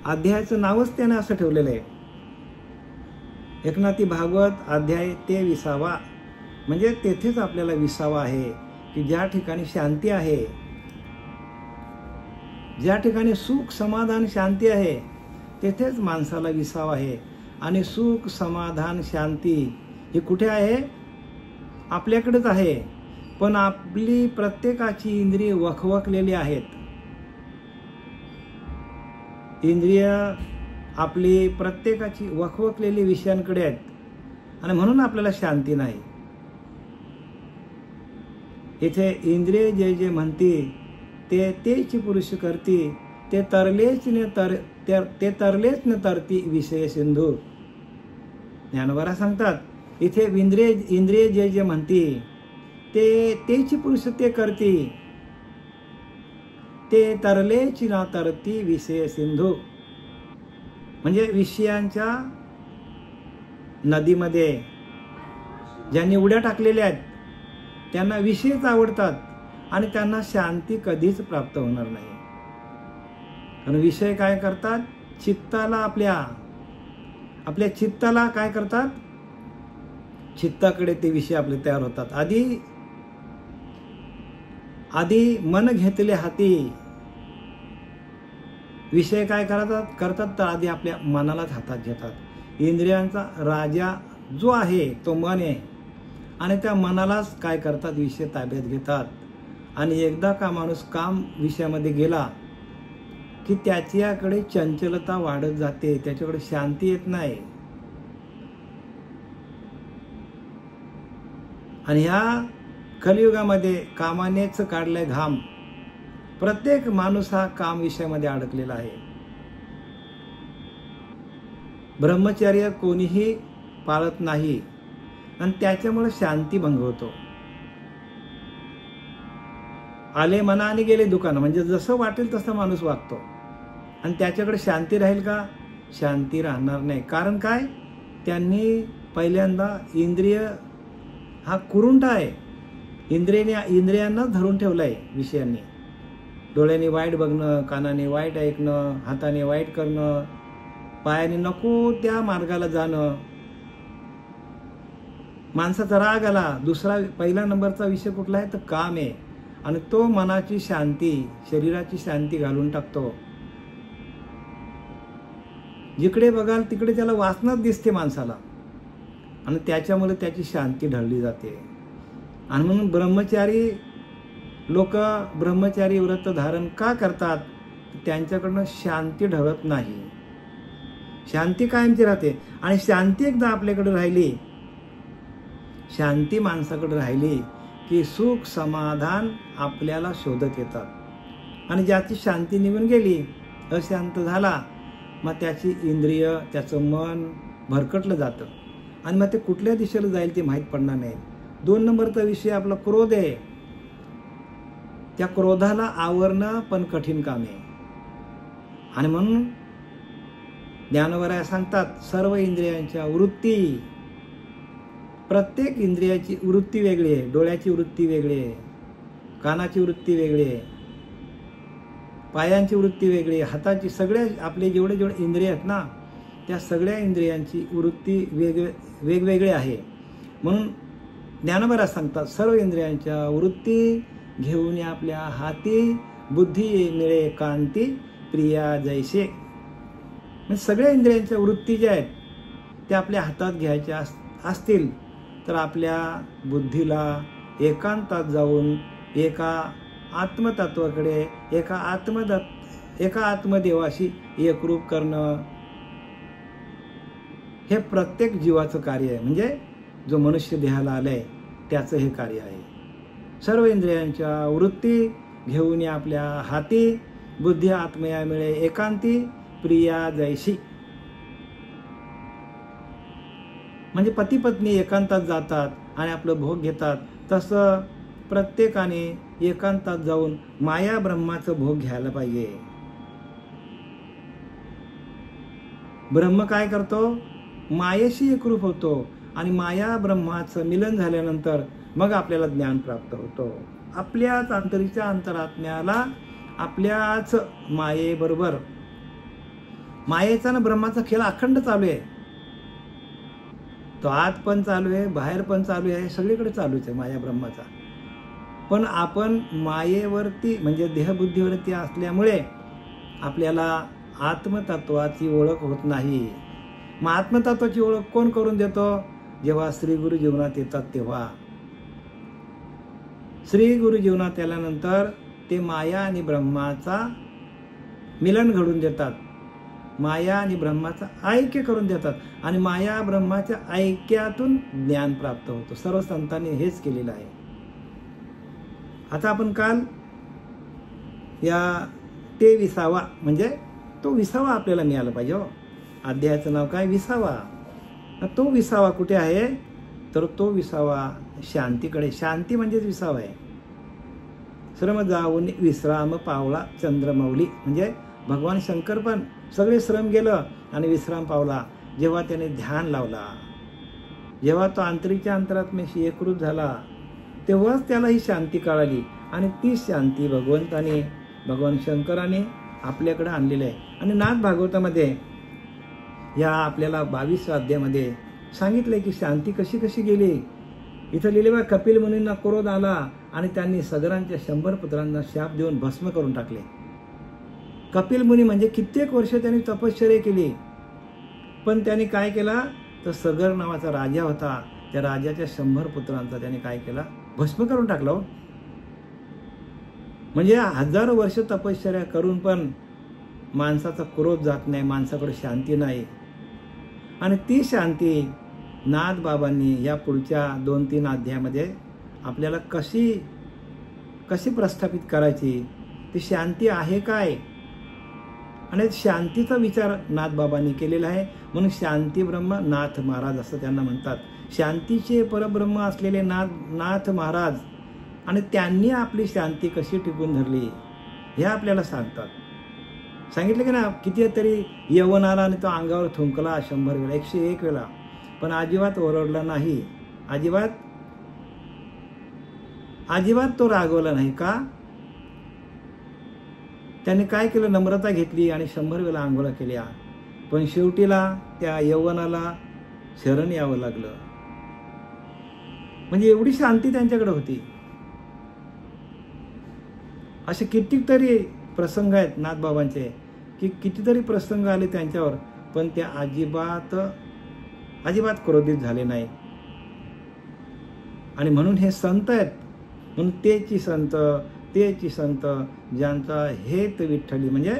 अध्यायाचं नावच त्याने असं ठेवलेलं आहे, एकनाथी भागवत अध्याय 23. म्हणजे तेथेच आपल्याला विसावा आहे की ज्या ठिकाणी शांती आहे, ज्या ठिकाणी सुख समाधान शांती आहे, तेथेच माणसाला विसावा आहे. आणि सुख समाधान शांती हे कुठे आहे? आपल्याकडेच आहे. पण आपली प्रत्येकाची इंद्रिय वखवकलेली आहेत. इंद्रिय आपली प्रत्येकाची वखवकलेली विषयांकडे आहेत आणि म्हणून आपल्याला शांती नाही. इथे इंद्रिय जे जे म्हणते ते तेच पुरुष करती, ते तरलेच न तरती विषय सिंधू. ज्ञानोबा सांगतात इथे इंद्रिय जे जे म्हणते ते तेच पुरुष ते करती, ते तरलेच न तरती विषय सिंधू. म्हणजे विषयांच्या नदीमध्ये ज्यांनी उड्या टाकलेल्या आहेत त्यांना विषयच आवडतात आणि त्यांना शांती कधीच प्राप्त होणार नाही. कारण विषय काय करतात? चित्ताला आपल्या चित्ताला काय करतात? चित्ताकडे ते विषय आपले तयार होतात. आधी मन घेतले हाती. विषय काय करतात तर आधी आपल्या मनालाच हातात घेतात. इंद्रियांचा राजा जो आहे तो मन आहे आणि त्या मनालाच काय करतात? विषय ताब्यात घेतात. आणि एकदा का माणूस काम विषयामध्ये गेला की त्याच्याकडे चंचलता वाढत जाते, त्याच्याकडे शांती येत नाही. आणि ह्या कलियुगामध्ये कामानेच काढलाय घाम. प्रत्येक माणूस हा काम विषयामध्ये अडकलेला आहे. ब्रह्मचर्य कोणीही पाळत नाही आणि त्याच्यामुळे शांती भंग होतो. आले मनाने गेले दुकान, म्हणजे जसं वाटेल तसं माणूस वागतो आणि त्याच्याकडे शांती राहील का? शांती राहणार नाही. कारण काय? त्यांनी पहिल्यांदा इंद्रिय हा कुरुंटा आहे. इंद्रियांना धरून ठेवलाय विषयांनी. डोळ्याने वाईट बघणं, कानाने वाईट ऐकणं, हाताने वाईट करणं, पायाने नको त्या मार्गाला जाणं. माणसाचा राग आला, पहिला नंबरचा विषय कुठला आहे तर काम आहे. आणि तो मनाची शांती, शरीराची शांती घालून टाकतो. जिकडे बघाल तिकडे त्याला वासनाच दिसते माणसाला आणि त्याच्यामुळे त्याची शांती ढळली जाते. आणि म्हणून ब्रह्मचारी व्रत धारण का करतात? त्यांच्याकडनं शांती ढळत नाही. शांती कायमची राहते. आणि शांती एकदा आपल्याकडे राहिली, शांती माणसाकडे राहिली की सुख समाधान आपल्याला शोधत येतात. आणि ज्याची शांती निघून गेली, अशांत झाला, मग त्याची इंद्रिय, त्याचं मन भरकटलं जातं आणि मग ते कुठल्या दिशेला जाईल ते माहीत पडणार नाही. 2 नंबरचा विषय आपला क्रोध आहे. त्या क्रोधाला आवरणं पण कठीण काम आहे. आणि म्हणून ज्ञानोबा सांगतात सर्व इंद्रियांच्या वृत्ती, प्रत्येक इंद्रियाची वृत्ती वेगळी आहे. डोळ्याची वृत्ती वेगळी आहे, कानाची वृत्ती वेगळी आहे, पायांची वृत्ती वेगळी आहे, हाताची, सगळ्या आपले जेवढे इंद्रिय आहेत ना त्या सगळ्या इंद्रियांची वृत्ती वेगवेगळी आहे. म्हणून ज्ञानोबा सांगतात सर्व इंद्रियांच्या वृत्ती घेऊन आपल्या हाती, बुद्धी मिळे कांती प्रिया जैसे. म्हणजे सगळ्या इंद्रियांच्या वृत्ती ज्या आहेत त्या आपल्या हातात घ्यायच्या असतील तर आपल्या बुद्धीला एकांतात जाऊन एका आत्मतत्वाकडे, एका आत्मदेवाशी एकरूप करणं हे प्रत्येक जीवाचं कार्य आहे. म्हणजे जो मनुष्य देहाला आलाय त्याचं हे कार्य आहे. सर्व इंद्रियांच्या वृत्ती घेऊन आपल्या हाती, बुद्धी आत्मया मिळे एकांती प्रिया जैशी. म्हणजे पती पत्नी एकांतात जातात आणि आपलं भोग घेतात, तसं प्रत्येकाने एकांतात जाऊन माया ब्रह्माचं भोग घ्यायला पाहिजे. ब्रह्म काय करतो? मायेशी एकरूप होतो आणि माया ब्रह्माचं मिलन झाल्यानंतर मग आपल्याला ज्ञान प्राप्त होतो. आपल्याच अंतरीच्या अंतरात्म्याला आपल्याच मायेबरोबर मायेचा ना ब्रह्माचा खेळ अखंड चालू आहे. तो आत पण चालू आहे, बाहेर पण चालू आहे, सगळीकडे चालूच आहे माया ब्रह्माचा. पण आपण मायेवरती म्हणजे देहबुद्धीवरती असल्यामुळे आपल्याला आत्मतत्वाची ओळख होत नाही. मग आत्मतत्वाची ओळख कोण करून देतो? जेव्हा श्री गुरु जीवनात येतात तेव्हा. श्री गुरु जीवनात आल्यानंतर ते माया आणि ब्रह्माचा मिलन घडून देतात, माया आणि ब्रह्माचा ऐक्य करून देतात आणि माया ब्रह्माच्या ऐक्यातून ज्ञान प्राप्त होतं. सर्व संतांनी हेच केलेलं आहे. आता आपण काल या ते विसावा म्हणजे तो विसावा आपल्याला मिळाला पाहिजे. हो, अध्यायाचं नाव काय? विसावा. तो विसावा कुठे आहे? तर तो विसावा शांतीकडे. शांती म्हणजेच विसावा आहे. श्रम जाऊन विश्राम पावला चंद्रमौली, म्हणजे भगवान शंकर पण सगळे श्रम गेलं आणि विश्राम पावला जेव्हा त्याने ध्यान लावला. जेव्हा तो आंतरिकच्या अंतरात्म्याशी एकरूप झाला तेव्हाच त्याला ही शांती कळाली. आणि ती शांती भगवान शंकराने आपल्याकडे आणलेली आहे. आणि नाथ भागवतामध्ये या आपल्याला 22व्या अध्यायामध्ये सांगितलंय की शांती कशी कशी गेली. इथं लिहिले बा, कपिल मुनींना क्रोध आला आणि त्यांनी सगरांच्या 100 पुत्रांना शाप देऊन भस्म करून टाकले. कपिल मुनी म्हणजे कित्येक वर्ष त्यांनी तपश्चर्या केली, पण त्यांनी काय केला? तर सगर नावाचा राजा होता, त्या राजाच्या 100 पुत्रांचा त्याने काय केला? भस्म करून टाकला. म्हणजे हजारो वर्ष तपश्चर्या करून पण माणसाचा क्रोध जात नाही, माणसाकडे शांती नाही. आणि ती शांती नाथ बाबांनी या पुढच्या 2-3 अध्यायामध्ये आपल्याला कशी प्रस्थापित करायची, ती शांती आहे काय, आणि शांतीचा विचार नाथ बाबांनी केलेला आहे. म्हणून शांती ब्रह्म नाथ महाराज असं त्यांना म्हणतात. शांतीचे परब्रह्म असलेले नाथ महाराज, आणि त्यांनी आपली शांती कशी टिकून धरली हे आपल्याला सांगतात. सांगितलं की ना, किती तरी यवन आला आणि तो अंगावर थुंकला 100 वेळा, 101 वेळा, पण अजिबात ओरडला नाही, अजिबात तो रागवला नाही. का? त्याने काय केलं? नम्रता घेतली आणि 100 वेळा आंघोळा केल्या. पण शेवटीला त्या यवनाला शरण यावं लागलं. म्हणजे एवढी शांती त्यांच्याकडे होती. असे कितीतरी प्रसंग आहेत नाथबाबांचे, की कितीतरी प्रसंग आले त्यांच्यावर, पण ते अजिबात क्रोधित झाले नाही. आणि म्हणून हे संत आहेत. म्हणून तेची संत ज्यांचा हेत विठ्ठली, म्हणजे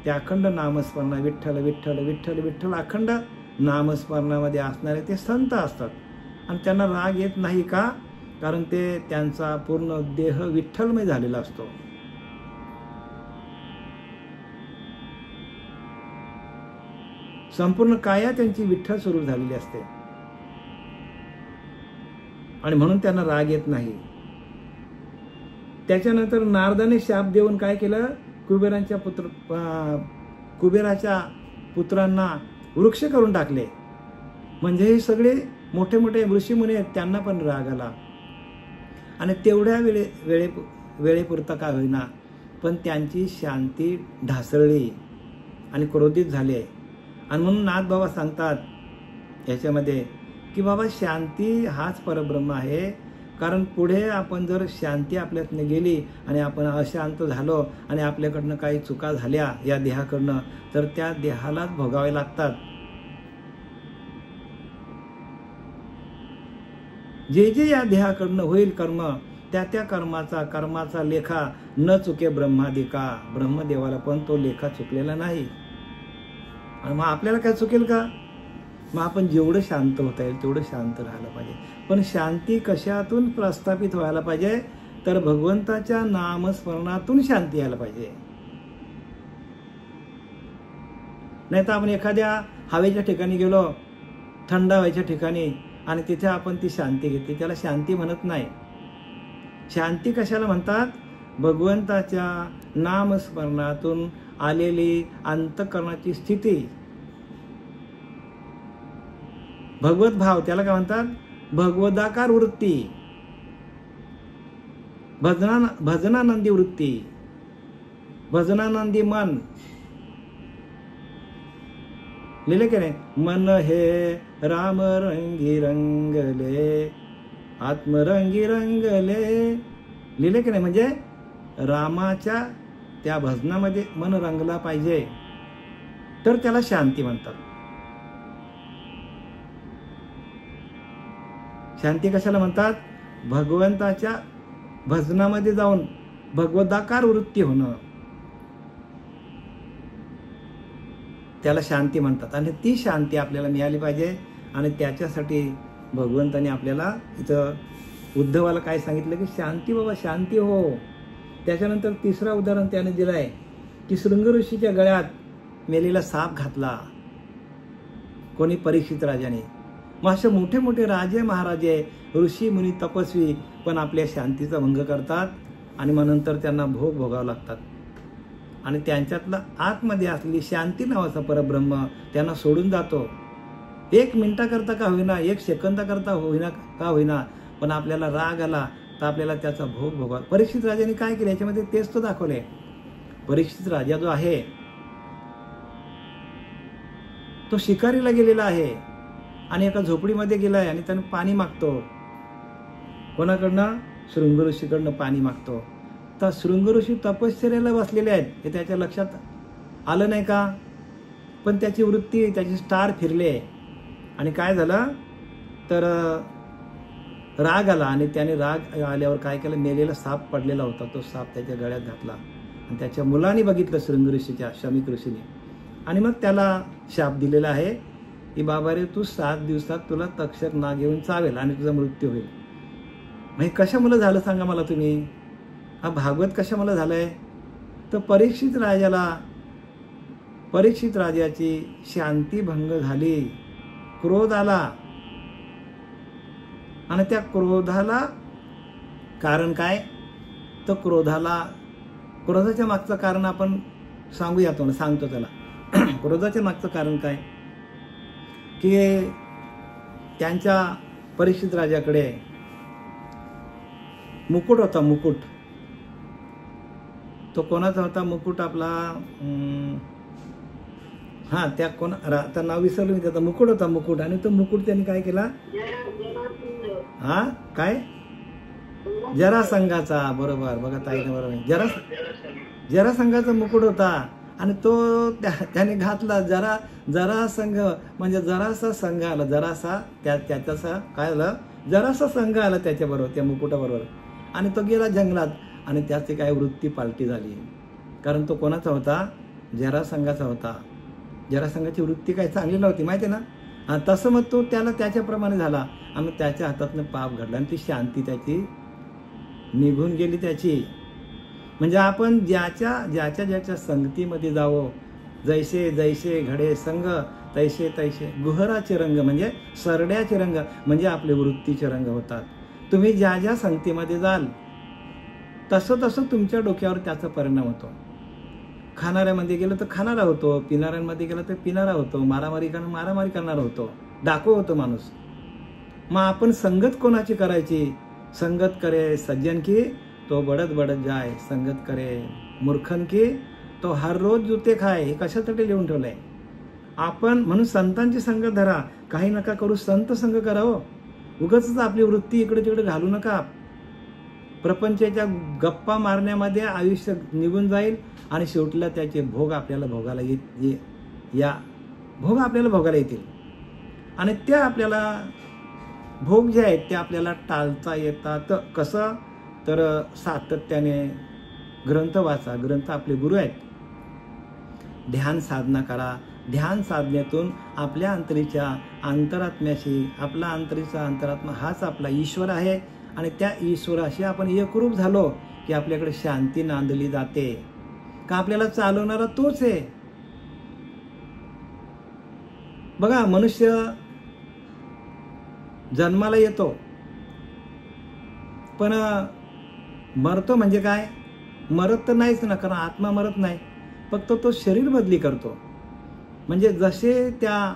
ते अखंड नामस्मरण, विठ्ठल विठ्ठल विठ्ठल विठ्ठल अखंड नामस्मरणामध्ये असणारे ते संत असतात. आणि त्यांना राग येत नाही. का? कारण ते त्यांचा पूर्ण देह विठ्ठलमय झालेला असतो. संपूर्ण काया त्यांची विठ्ठल स्वरूप झालेली असते आणि म्हणून त्यांना राग येत नाही. त्याच्यानंतर नारदाने शाप देऊन काय केलं? कुबेराच्या पुत्रांना वृक्ष करून टाकले. म्हणजे हे सगळे मोठे मोठे ऋषीमुनी आहेत, त्यांना पण राग आला. आणि तेवढ्या वेळेपुरता काय होईना, पण त्यांची शांती ढासळली आणि क्रोधित झाले. आणि म्हणून नाथबाबा सांगतात याच्यामध्ये की बाबा, शांती हाच परब्रह्म आहे. कारण पुढे आपण जर शांती आपल्यातनं गेली आणि आपण अशांत झालो आणि आपल्याकडनं काही चुका झाल्या या देहाकडनं, तर त्या देहालाच भोगावे लागतात. जे जे या देहाकडनं होईल कर्म, त्या कर्माचा लेखा न चुके ब्रह्मादिका. ब्रह्मदेवाला पण तो लेखा चुकलेला नाही. आणि मग आपल्याला काय चुकेल का? मग आपण जेवढं शांत होता येईल तेवढं शांत राहायला पाहिजे. पण शांती कशातून प्रस्थापित व्हायला पाहिजे? तर भगवंताच्या नामस्मरणातून शांती यायला पाहिजे. नाही तर आपण एखाद्या हवेच्या ठिकाणी गेलो, थंड हवेच्या ठिकाणी, आणि तिथे आपण ती शांती घेतली, त्याला शांती म्हणत नाही. शांती कशाला म्हणतात? भगवंताच्या नामस्मरणातून आलेली अंतःकरणाची स्थिती, भगवत भाव, त्याला काय म्हणतात? भगवदाकार वृत्ती, भजनानंदी वृत्ती, भजनानंदी मन, लिहिले की नाही, मन हे राम रंगी रंगले आत्मरंगी रंगले, लिहिले की नाही. म्हणजे रामाच्या त्या भजनामध्ये मन रंगला पाहिजे, तर त्याला शांती म्हणतात. शांती कशाला म्हणतात? भगवंताच्या भजनामध्ये जाऊन भगवदाकार वृत्ती होणं, त्याला शांती म्हणतात. आणि ती शांती आपल्याला मिळाली पाहिजे. आणि त्याच्यासाठी भगवंताने आपल्याला इथं उद्धवाला काय सांगितलं की शांती बाबा, शांती हो. त्याच्यानंतर तिसरा उदाहरण त्याने दिलं आहे की शृंग ऋषीच्या गळ्यात मेलेला साप घातला कोणी? परीक्षित राजाने. मग असे मोठे मोठे राजे महाराजे, ऋषी मुनी, तपस्वी पण आपल्या शांतीचा भंग करतात आणि मग नंतर त्यांना भोग भोगावं लागतात. आणि त्यांच्यातला आतमध्ये असलेली शांती नावाचा परब्रह्म त्यांना सोडून जातो. 1 मिनिटाकरता का होईना, 1 सेकंदाकरता होईना का होईना, पण आपल्याला राग आला तर आपल्याला त्याचा भोग भोगावा. परीक्षित राजाने काय केलं याच्यामध्ये तेच तो दाखवले. परीक्षित राजा जो आहे तो शिकारीला गेलेला आहे आणि एका झोपडीमध्ये गेलाय आणि त्याने पाणी मागतो. कोणाकडनं? शृंग ऋषीकडनं पाणी मागतो. तर शृंग ऋषी तपश्चर्याला बसलेले आहेत हे त्याच्या लक्षात आलं नाही का? पण त्याची वृत्ती, त्याची स्टार फिरले आणि काय झालं तर राग आला आणि त्याने राग आल्यावर काय केलं, मेलेला साप पडलेला होता, तो साप त्याच्या गळ्यात घातला आणि त्याच्या मुलाने बघितलं, शृंग ऋषीच्या, शमीक ऋषीने, आणि मग त्याला शाप दिलेला आहे की बाबा रे, तू 7 दिवसात तुला तक्षक नाग घेऊन चावेल आणि तुझा मृत्यू होईल. मग हे कशामुळे झालं सांगा मला तुम्ही? हा भागवत कशामुळे झालंय? तर परीक्षित राजाची शांती भंग झाली, क्रोध आला आणि त्या क्रोधाला कारण काय? तर क्रोधाच्या मागचं कारण आपण सांगूया, तो सांगतो त्याला. क्रोधाच्या मागचं कारण काय की त्यांच्या परीक्षित राजाकडे मुकुट होता. मुकुट तो कोणाचा होता? मुकुट आपला त्या कोण आता नाव विसरलो मी त्याचा. मुकुट होता, मुकुट. आणि तो मुकुट त्यांनी काय केला? काय? जरासंघाचा. बरोबर, बघा ताईने बरोबर. जरासंघाचा मुकुट होता आणि तो त्याने घातला. जरासंघ म्हणजे जरासा संघ आला, जरासा त्याचा काय झालं, जरासा संघ आला त्याच्याबरोबर, त्या मुकुटाबरोबर. आणि तो गेला जंगलात आणि त्याची काय वृत्ती पालटी झाली. कारण तो कोणाचा होता? जरासंघाचा होता. जरासंघाची वृत्ती काय चांगली नव्हती, माहिती आहे ना. तसं मग तो त्याला त्याच्याप्रमाणे झाला आणि त्याच्या हातातनं पाप घडला आणि ती शांती त्याची निघून गेली त्याची. म्हणजे आपण ज्याच्या संगतीमध्ये जावं, जैसे जैसे घडे संग तैसे तैसे गुहराचे रंग, म्हणजे सरड्याचे रंग, म्हणजे आपले वृत्तीचे रंग होतात. तुम्ही ज्या संगतीमध्ये जाल तसं तुमच्या डोक्यावर त्याचा परिणाम होतो. खाणाऱ्यामध्ये गेलं तर खाणारा होतो, पिणाऱ्यांमध्ये गेलं तर पिणारा होतो, मारामारी करणारा होतो, डाकू होतो माणूस. मग आपण संगत कोणाची करायची? संगत करे सज्जन की तो बडत बडत जाय, संगत करे मूर्खन की तो हर रोज जुते खाय. हे कशासाठी लिहून ठेवलंय आपण? म्हणून संतांची संगत धरा, काही नका करू, संत संग करा हो. उगाच आपली वृत्ती इकडे तिकडे घालू नका. प्रपंचाच्या गप्पा मारण्यामध्ये आयुष्य निघून जाईल आणि शेवटला त्याचे भोग आपल्याला भोगायला येतील. आणि त्या आपल्याला भोग जे आहेत ते आपल्याला टाळता येतात. कसं? तर सातत्याने ग्रंथ वाचा. ग्रंथ आपले गुरु आहेत. ध्यान साधना करा. ध्यान साधनेतून आपल्या अंतरात्म्याशी, आपला अंतरात्मा हाच आपला ईश्वर आहे आणि त्या ईश्वराशी आपण एकरूप झालो की आपल्याकडे शांती नांदली जाते. का आपल्याला चालवणारा तोच आहे. बघा, मनुष्य जन्माला येतो पण मरतो म्हणजे काय? मरत तर नाहीच ना, कारण आत्मा मरत नाही, फक्त तो शरीर बदली करतो. म्हणजे जसे त्या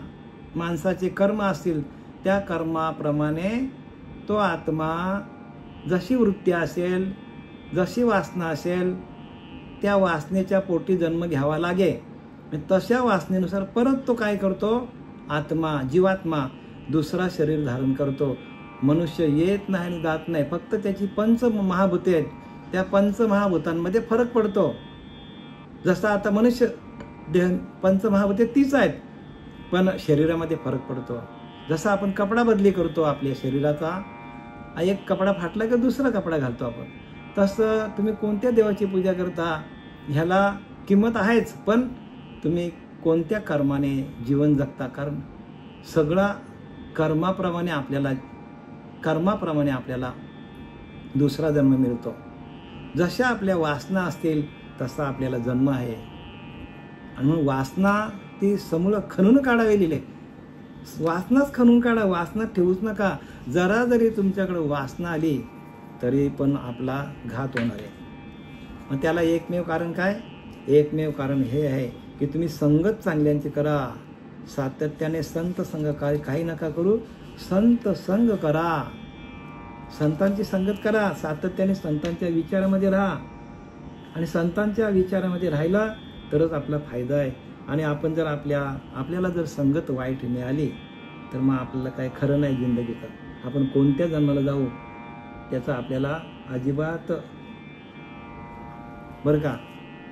माणसाचे कर्म असतील त्या कर्माप्रमाणे तो आत्मा, जशी वृत्ती असेल, जशी वासना असेल, त्या वासनेच्या पोटी जन्म घ्यावा लागे. तशा वासनेनुसार परत तो काय करतो, आत्मा जीवात्मा दुसरा शरीर धारण करतो. मनुष्य येत नाही आणि जात नाही, फक्त त्याची पंचमहाभूते आहेत, त्या पंचमहाभूतांमध्ये फरक पडतो. जसा आता मनुष्य देह पंचमहाभूते तीच आहेत, पण शरीरामध्ये फरक पडतो. जसा आपण कपडा बदली करतो आपल्या शरीराचा, एक कपडा फाटला की दुसरा कपडा घालतो आपण, तसं तुम्ही कोणत्या देवाची पूजा करता ह्याला किंमत आहेच, पण तुम्ही कोणत्या कर्माने जीवन जगता. कारण सगळा कर्माप्रमाणे आपल्याला दुसरा जन्म मिळतो. जशा आपल्या वासना असतील तसा आपल्याला जन्म आहे. आणि म्हणून वासना ती समूळ खणून काढावी लिहिले. वासनाच खणून काढा, वासना ठेवूच नका. जरा जरी तुमच्याकडे वासना आली तरी पण आपला घात होणार आहे. मग त्याला एकमेव कारण काय, एकमेव कारण हे आहे की तुम्ही संगत चांगल्यांची करा, सातत्याने संत संग काही नका करू, संत संग करा, संतांची संगत करा, सातत्याने संतांच्या विचारामध्ये राहा. आणि संतांच्या विचारामध्ये राहिला तरच आपला फायदा आहे. आणि आपण जर आपल्याला जर संगत वाईट मिळाली तर मग आपल्याला काय खरं नाही जिंदगीचं. आपण कोणत्या जन्माला जाऊ त्याचा आपल्याला अजिबात बरं का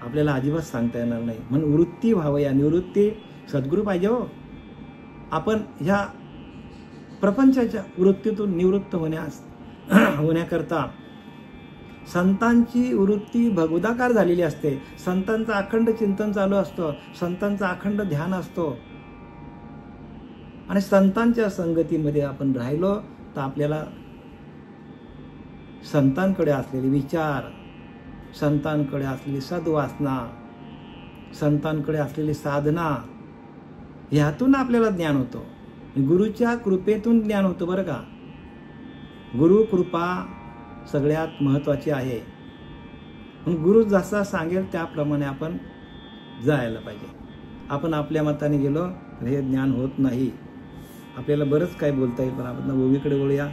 आपल्याला अजिबात सांगता येणार नाही. म्हणून वृत्ती व्हावया, निवृत्ती सद्गुरू पाहिजे हो. आपण ह्या प्रपंचाच्या वृत्तीतून निवृत्त होण्याकरता संतांची वृत्ती भगवदाकार झालेली असते. संतांचं अखंड चिंतन चालू असतं, संतांचा अखंड ध्यान असतो. आणि संतांच्या संगतीमध्ये आपण राहिलो तर आपल्याला संतांकडे असलेले विचार, संतांकडे असलेली सद्वासना, संतांकडे असलेली साधना, ह्यातून आपल्याला ज्ञान होतं. गुरुच्या कृपेतून ज्ञान होतं बरं का. गुरु कृपा सगळ्यात महत्त्वाची आहे. गुरु जसा सांगेल त्याप्रमाणे आपण जायला पाहिजे. आपण आपल्या मताने गेलो तर हे ज्ञान होत नाही. आपल्याला बरंच काय बोलता येईल, पण आपण ओवीकडे वळूया.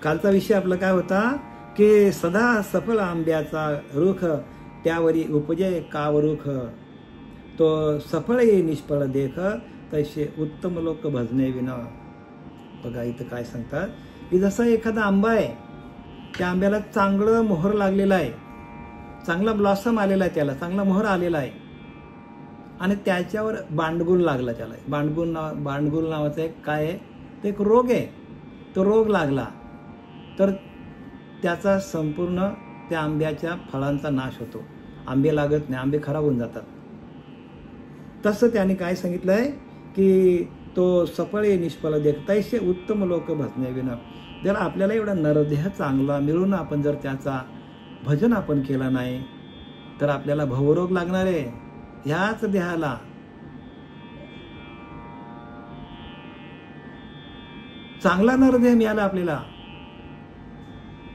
कालचा विषय आपला काय होता की सदा सफल आंब्याचा रुख, त्यावरी उपजे कावरुख, तो सफळ ये निष्फळ देख, तैसे उत्तम लोक भजने विना. बघा इथं काय सांगतात की जसा एखादा आंबा आहे, त्या आंब्याला चांगलं मोहर लागलेला आहे, चांगला ब्लॉसम आलेला आहे, त्याला चांगला मोहर आलेला आहे, आणि त्याच्यावर बांडगुल लागला. त्याला बांडगुल नावाचा एक काय आहे, ते एक रोग आहे. तो रोग लागला तर त्याचा संपूर्ण त्या आंब्याच्या फळांचा नाश होतो. आंबे लागत नाही, आंबे खराब होऊन जातात. तसं त्याने काय सांगितलंय की तो सफळ निष्फळ देखतायशे उत्तम लोक भजने विना. जर आपल्याला एवढा नरदेह चांगला मिळून आपण जर त्याचा भजन आपण केला नाही तर आपल्याला भवरोग लागणार आहे. ह्याच देहाला चांगला नरदेह मिळाला, आपल्याला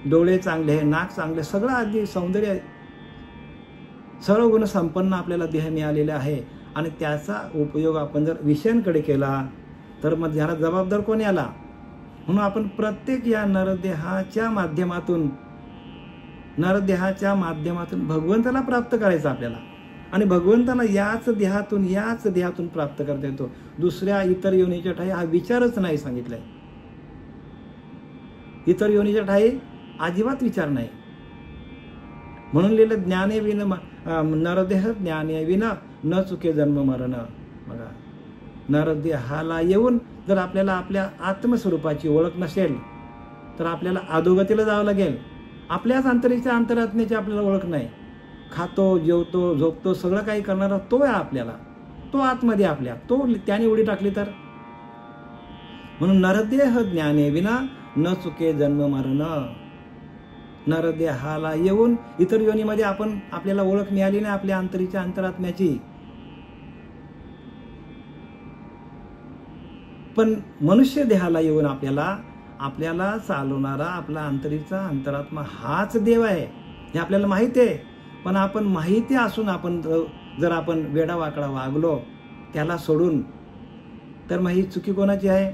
डोळे चांगले, नाक चांगले, सगळं आधी सौंदर्य, सर्व गुण संपन्न आपल्याला देह मिळालेला आहे. आणि त्याचा उपयोग आपण जर विषयांकडे केला तर मग ह्याला जबाबदार कोण याला. म्हणून आपण प्रत्येक या नरदेहाच्या माध्यमातून भगवंताला प्राप्त करायचं आपल्याला. आणि भगवंताला याच देहातून प्राप्त करता येतो. दुसऱ्या इतर योनीच्या ठाई हा विचारच नाही सांगितलाय. इतर योनीच्या ठाई अजिबात विचार नाही. म्हणून लिहिलं ज्ञाने विन नरदेह ज्ञाने विन न चुके जन्म मरण. बघा नरदेहाला येऊन जर आपल्याला आपल्या आत्मस्वरूपाची ओळख नसेल तर आपल्याला अधोगतीला जावं लागेल. आपल्याच अंतरात्म्याची आपल्याला ओळख नाही. खातो, जेवतो, झोपतो, सगळं काही करणारा तो आहे आपल्याला, तो आतमध्ये आपल्या, तो त्याने उडी टाकली तर. म्हणून नरदेह ज्ञाने विना न चुके जन्म मरण. नरदेहाला येऊन इतर योनीमध्ये आपल्याला ओळख मिळाली नाही आपल्या अंतरात्म्याची. पण मनुष्य देहाला येऊन आपल्याला चालवणारा आपला अंतरात्मा हाच देव आहे हे आपल्याला माहिती आहे. पण आपण माहिती असून जर आपण वेडावाकडा वागलो त्याला सोडून, तर मग ही चुकी कोणाची आहे.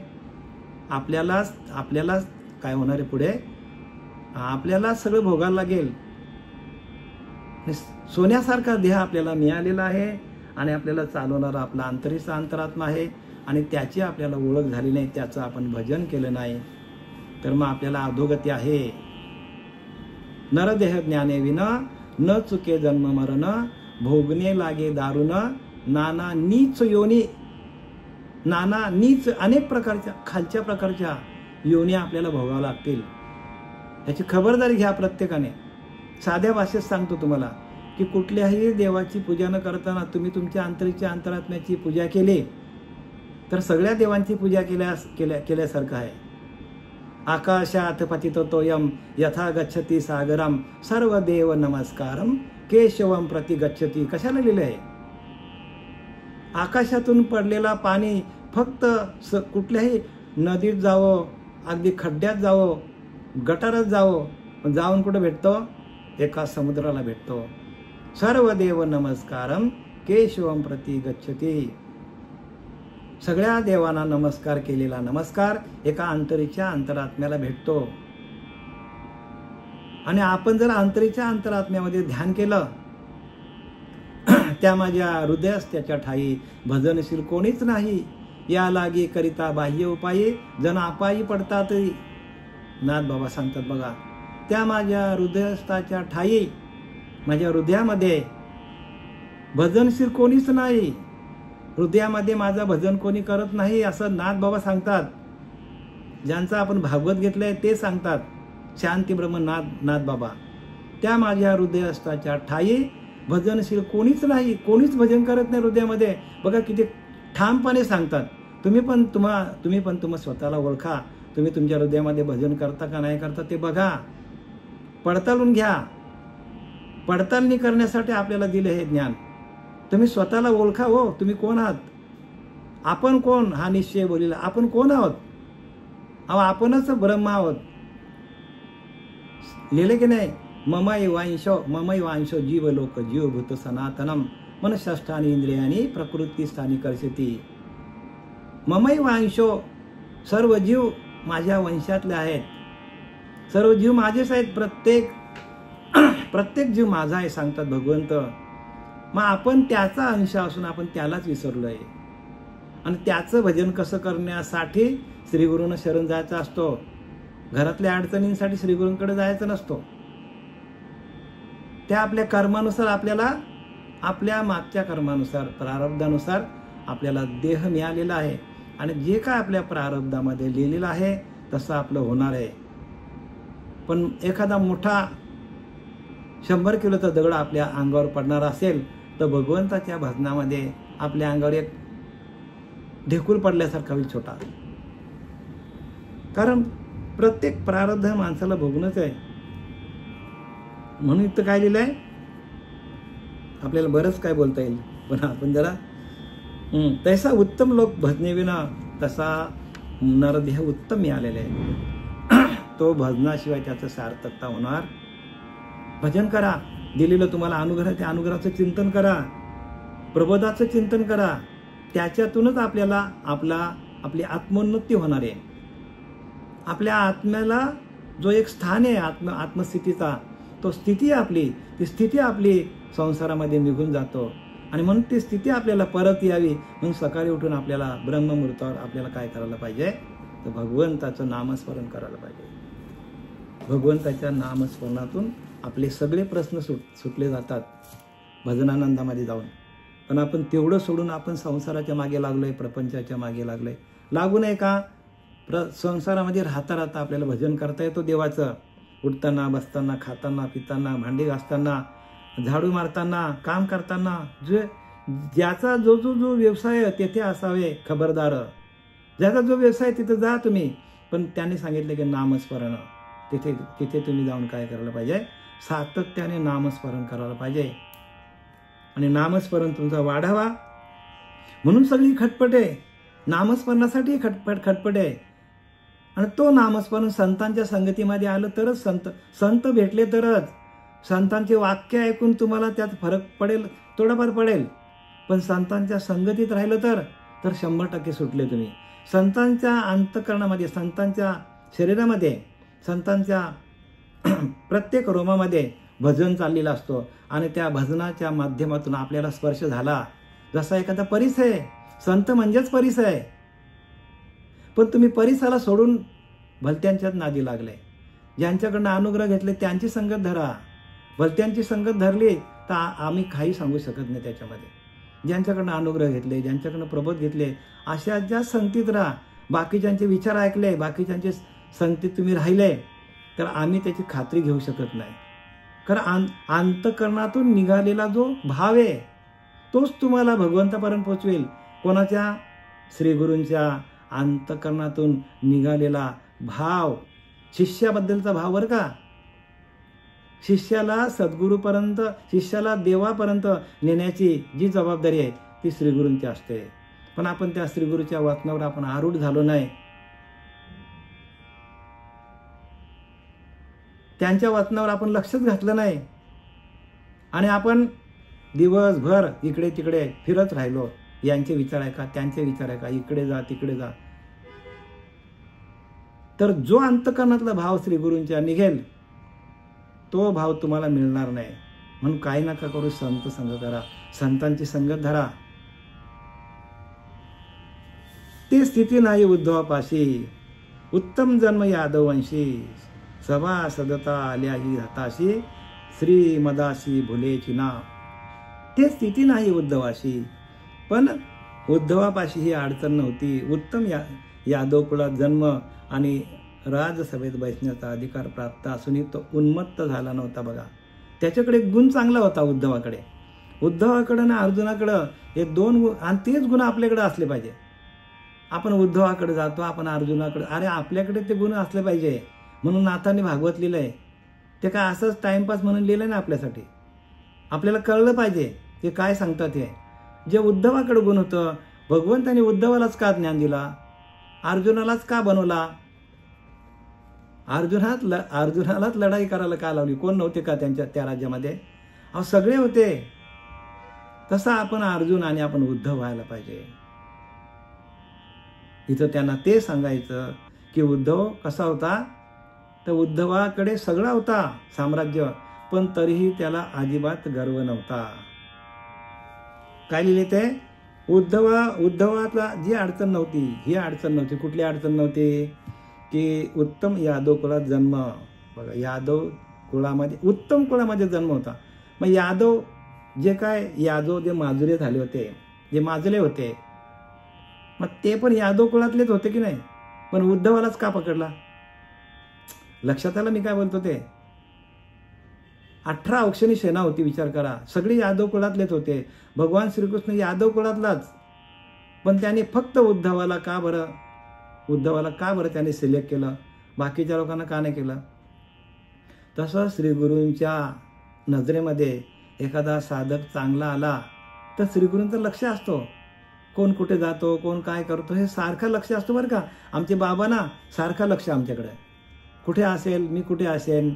आपल्यालाच काय होणार आहे पुढे, आपल्याला सगळं भोगायला लागेल. सोन्यासारखा देह आपल्याला मिळालेला आहे आणि आपल्याला चालवणारा आपला अंतरीचा अंतरात्मा आहे आणि त्याची आपल्याला ओळख झाली नाही, त्याचं आपण भजन केलं नाही, तर मग आपल्याला अधोगती आहे. नरदेह ज्ञाने विन न चुके जन्म मरण भोगणे लागे दारुण नाना नीच योनी. नाना नीच अनेक प्रकारच्या खालच्या प्रकारच्या योनी आपल्याला भोगाव्या लागतील. याची खबरदारी घ्या प्रत्येकाने. साध्या भाषेत सांगतो तुम्हाला की कुठल्याही देवाची पूजा न करताना तुम्ही तुमच्या अंतरीच्या अंतरात्म्याची पूजा केली तर सगळ्या देवांची पूजा केल्यासारखं आहे. आकाशात पतितोयम यथा गच्छती सागरम सर्व देव नमस्कारम केशवम प्रति गच्छती. कशाला लिहिलं आहे? आकाशातून पडलेला पाणी फक्त कुठल्याही नदीत जावं, अगदी खड्ड्यात जावं, गटारात जावं, जाऊन कुठं भेटतो? एका समुद्राला भेटतो. सर्व देव नमस्कारम केशवम प्रति गच्छती. सगळ्या देवांना नमस्कार केलेला नमस्कार एका अंतरीच्या अंतरात्म्याला भेटतो. आणि आपण जर अंतरीच्या अंतरात्म्यामध्ये ध्यान केलं, त्या माझ्या हृदयस्थाच्या ठाई भजनशील कोणीच नाही, या लागी करिता बाह्य उपाये जण अपायी पडतात. नाथ बाबा सांगतात बघा, त्या माझ्या हृदयस्थाच्या ठाई, माझ्या हृदयामध्ये भजनशील कोणीच नाही, हृदयामध्ये माझं भजन कोणी करत नाही, असं नाथ बाबा सांगतात. ज्यांचं आपण भागवत घेतलंय ते सांगतात, शांती ब्रह्म नाथ बाबा. त्या माझ्या हृदयस्थाच्या ठाई भजनशील कोणीच नाही, कोणीच भजन करत नाही हृदयामध्ये. बघा किती ठामपणे सांगतात. तुम्ही पण तुम्हा स्वतःला ओळखा. तुम्ही तुमच्या हृदयामध्ये भजन करता का नाही करता ते बघा, पडताळून घ्या. पडताळणी करण्यासाठी आपल्याला दिले हे ज्ञान. तुम्ही स्वतःला ओळखा. हो, तुम्ही कोण आहात? आपण कोण हा निश्चय बोलिला. आपण कोण आहोत? आपणच ब्रह्म आहोत. लिहिले की नाही? ममैवांशो जीव लोक जीवभूत सनातनम मनषष्ठानी इंद्रियानी प्रकृती स्थानी कर्षती. ममैवांशो, सर्व जीव माझ्या वंशातले आहेत, सर्व जीव माझेच आहेत. प्रत्येक जीव माझा आहे सांगतात भगवंत. मग आपण त्याचा अंश असून आपण त्यालाच विसरलोय. आणि त्याचं भजन कसं करण्यासाठी श्रीगुरूंना शरण जायचा असतो. घरातल्या अडचणींसाठी श्रीगुरूंकडे जायचं नसतो. त्या आपल्या कर्मानुसार आपल्याला, आपल्या मागच्या कर्मानुसार, प्रारब्धानुसार आपल्याला देह मिळालेला आहे आणि जे काय आपल्या प्रारब्धामध्ये लिहिलेलं आहे तसं आपलं होणार आहे. पण एखादा मोठा 100 किलोचा दगड आपल्या अंगावर पडणार असेल तर भगवंताच्या भजनामध्ये आपल्या अंगावर एक ढेकूळ पडल्यासारखा होईल छोटा. कारण प्रत्येक प्रारब्ध माणसाला भोगणंच आहे. म्हणून इथं काय लिहिलंय? आपल्याला बरंच काय बोलता येईल, पण आपण जरा तैसा उत्तम लोक भजने विना तसा नरदेह उत्तम मिळालेला आहे. तो भजनाशिवाय त्याचं सार्थकता होणार. भजन करा. दिलेलं तुम्हाला अनुग्रह, त्या अनुग्रहाचं चिंतन करा, प्रबोधाचं चिंतन करा. त्याच्यातूनच आपल्याला आपली आत्मोन्नती होणार आहे. आपल्या आत्म्याला जो एक स्थान आहे आत्मस्थितीचा, तो स्थिती आपली, ती स्थिती आपली संसारामध्ये निघून जातो. आणि म्हणून ती स्थिती आपल्याला परत यावी म्हणून सकाळी उठून आपल्याला ब्रह्ममुहूर्तावर आपल्याला काय करायला पाहिजे? तर भगवंताचं नामस्मरण करायला पाहिजे. भगवंताच्या नामस्मरणातून आपले सगळे प्रश्न सुटले जातात भजनानंदामध्ये जाऊन. पण आपण तेवढं सोडून आपण संसाराच्या मागे लागलोय, प्रपंचाच्या मागे लागलोय. लागू नये का? संसारामध्ये राहता राहता आपल्याला भजन करता येतो देवाचं. उठताना, बसताना, खाताना, पिताना, भांडी घासताना, झाडू मारताना, काम करताना. ज्याचा जो व्यवसाय तेथे असावे खबरदार. ज्याचा जो व्यवसाय तिथे जा तुम्ही. पण त्यांनी सांगितले की नामस्मरण. तिथे तुम्ही जाऊन काय करायला पाहिजे? सातत्याने नामस्मरण करायला पाहिजे. आणि नामस्मरण तुमचा वाढावा म्हणून सगळी खटपट आहे. नामस्मरणासाठी खटपट आहे. आणि तो नामस्मरण संतांच्या संगतीमध्ये आलं तरच, संत भेटले तरच. संतांचे वाक्य ऐकून तुम्हाला त्यात फरक पडेल, थोडाफार पडेल. पण संतांच्या संगतीत राहिलं तर 100% सुटले तुम्ही. संतांच्या अंतःकरणामध्ये, संतांच्या शरीरामध्ये, संतांच्या प्रत्येक रोमामध्ये भजन चाललेलं असतो आणि त्या भजनाच्या माध्यमातून आपल्याला स्पर्श झाला, जसा एखादा परीस आहे. संत म्हणजेच परीस आहे. पण तुम्ही परीसाला सोडून भलत्यांच्याच नादी लागले. ज्यांच्याकडनं अनुग्रह घेतले त्यांची संगत धरा. भलत्यांची संगत धरली तर आम्ही काही सांगू शकत नाही त्याच्यामध्ये. ज्यांच्याकडनं अनुग्रह घेतले, ज्यांच्याकडनं प्रबोध घेतले, अशा ज्या संगतीत राहा. बाकीच्यांचे विचार ऐकले, बाकीच्यांचे संगतीत तुम्ही राहिले तर आम्ही त्याची खात्री घेऊ शकत नाही. कारण अंतःकरणातून निघालेला जो भाव आहे तोच तुम्हाला भगवंतापर्यंत पोचवेल. कोणाच्या? श्रीगुरूंच्या अंतःकरणातून निघालेला भाव, शिष्याबद्दलचा भाव बरं का. शिष्याला सद्गुरूपर्यंत, शिष्याला देवापर्यंत नेण्याची जी जबाबदारी आहे ती श्रीगुरूंची असते. पण आपण त्या श्रीगुरूच्या वचनावर आपण आरूढ झालो नाही. त्यांच्या वचनावर आपण लक्षच घातलं नाही आणि आपण दिवसभर इकडे तिकडे फिरत राहिलो. यांचे विचार आहे का, त्यांचे विचार आहे का, इकडे जा तिकडे जा. तर जो अंतःकरणातला भाव श्रीगुरूंच्या निघेल तो भाव तुम्हाला मिळणार नाही. म्हणून काही नका करू, संत संग करा, संतांची संगत धरा. ती स्थिती नाही उद्धवापाशी, उत्तम जन्म यादववंशी, सभासदता आल्या ही हाताशी, श्रीमदासी भुलेची नाव. ते स्थिती नाही उद्धवाशी. पण उद्धवापाशी ही अडचण नव्हती. उत्तम यादव कुळात जन्म आणि राजसभेत बसण्याचा अधिकार प्राप्त असूनही तो उन्मत्त झाला नव्हता. बघा, त्याच्याकडे गुण चांगला होता उद्धवाकडे. उद्धवाकडे ना अर्जुनाकडं हे दोन गुण, आणि तेच गुण आपल्याकडे असले पाहिजे. आपण उद्धवाकडे जातो, आपण अर्जुनाकडे, अरे आपल्याकडे ते गुण असले पाहिजे. म्हणून नाथाने भागवत लिहिलंय. ते काय असंच टाइमपास म्हणून लिहिलंय ना आपल्यासाठी. आपल्याला कळलं पाहिजे ते काय सांगतात. हे जे उद्धवाकडे गुण होतं, भगवंताने उद्धवालाच का ज्ञान दिला, अर्जुनालाच का बनवला, अर्जुनालाच लढाई करायला का लावली, कोण नव्हते का त्यांच्या त्या राज्यामध्ये? अहो सगळे होते. तसा आपण अर्जुन आणि आपण उद्धव व्हायला पाहिजे. इथं त्यांना ते सांगायचं की उद्धव कसा होता, तर उद्धवाकडे सगळा होता साम्राज्य, पण तरीही त्याला अजिबात गर्व नव्हता. काय लिहिले ते? उद्धवातला जी अडचण नव्हती, ही अडचण नव्हती. कुठली अडचण नव्हती? की उत्तम यादव कुळात जन्म. बघा, यादव कुळामध्ये, उत्तम कुळामध्ये जन्म होता. मग यादव जे माजुरे झाले होते, जे माजले होते, मग ते पण यादव कुळातलेच होते की नाही? पण उद्धवालाच का पकडला? लक्षात आलं मी काय बोलतो ते? 18 औक्षणी सेना होती, विचार करा. सगळे यादव कुळातलेच होते. भगवान श्रीकृष्ण यादव कुळातलाच, पण त्याने फक्त उद्धवाला का बरं त्याने सिलेक्ट केलं, बाकीच्या लोकांना का नाही केलं? तसं श्रीगुरूंच्या नजरेमध्ये एखादा साधक चांगला आला तर श्रीगुरूंचं लक्ष असतो. कोण कुठे जातो, कोण काय करतो, हे सारखं लक्ष असतो बरं का. आमचे बाबा ना सारखं लक्ष आमच्याकडे. कुठे असेल, मी कुठे असेल,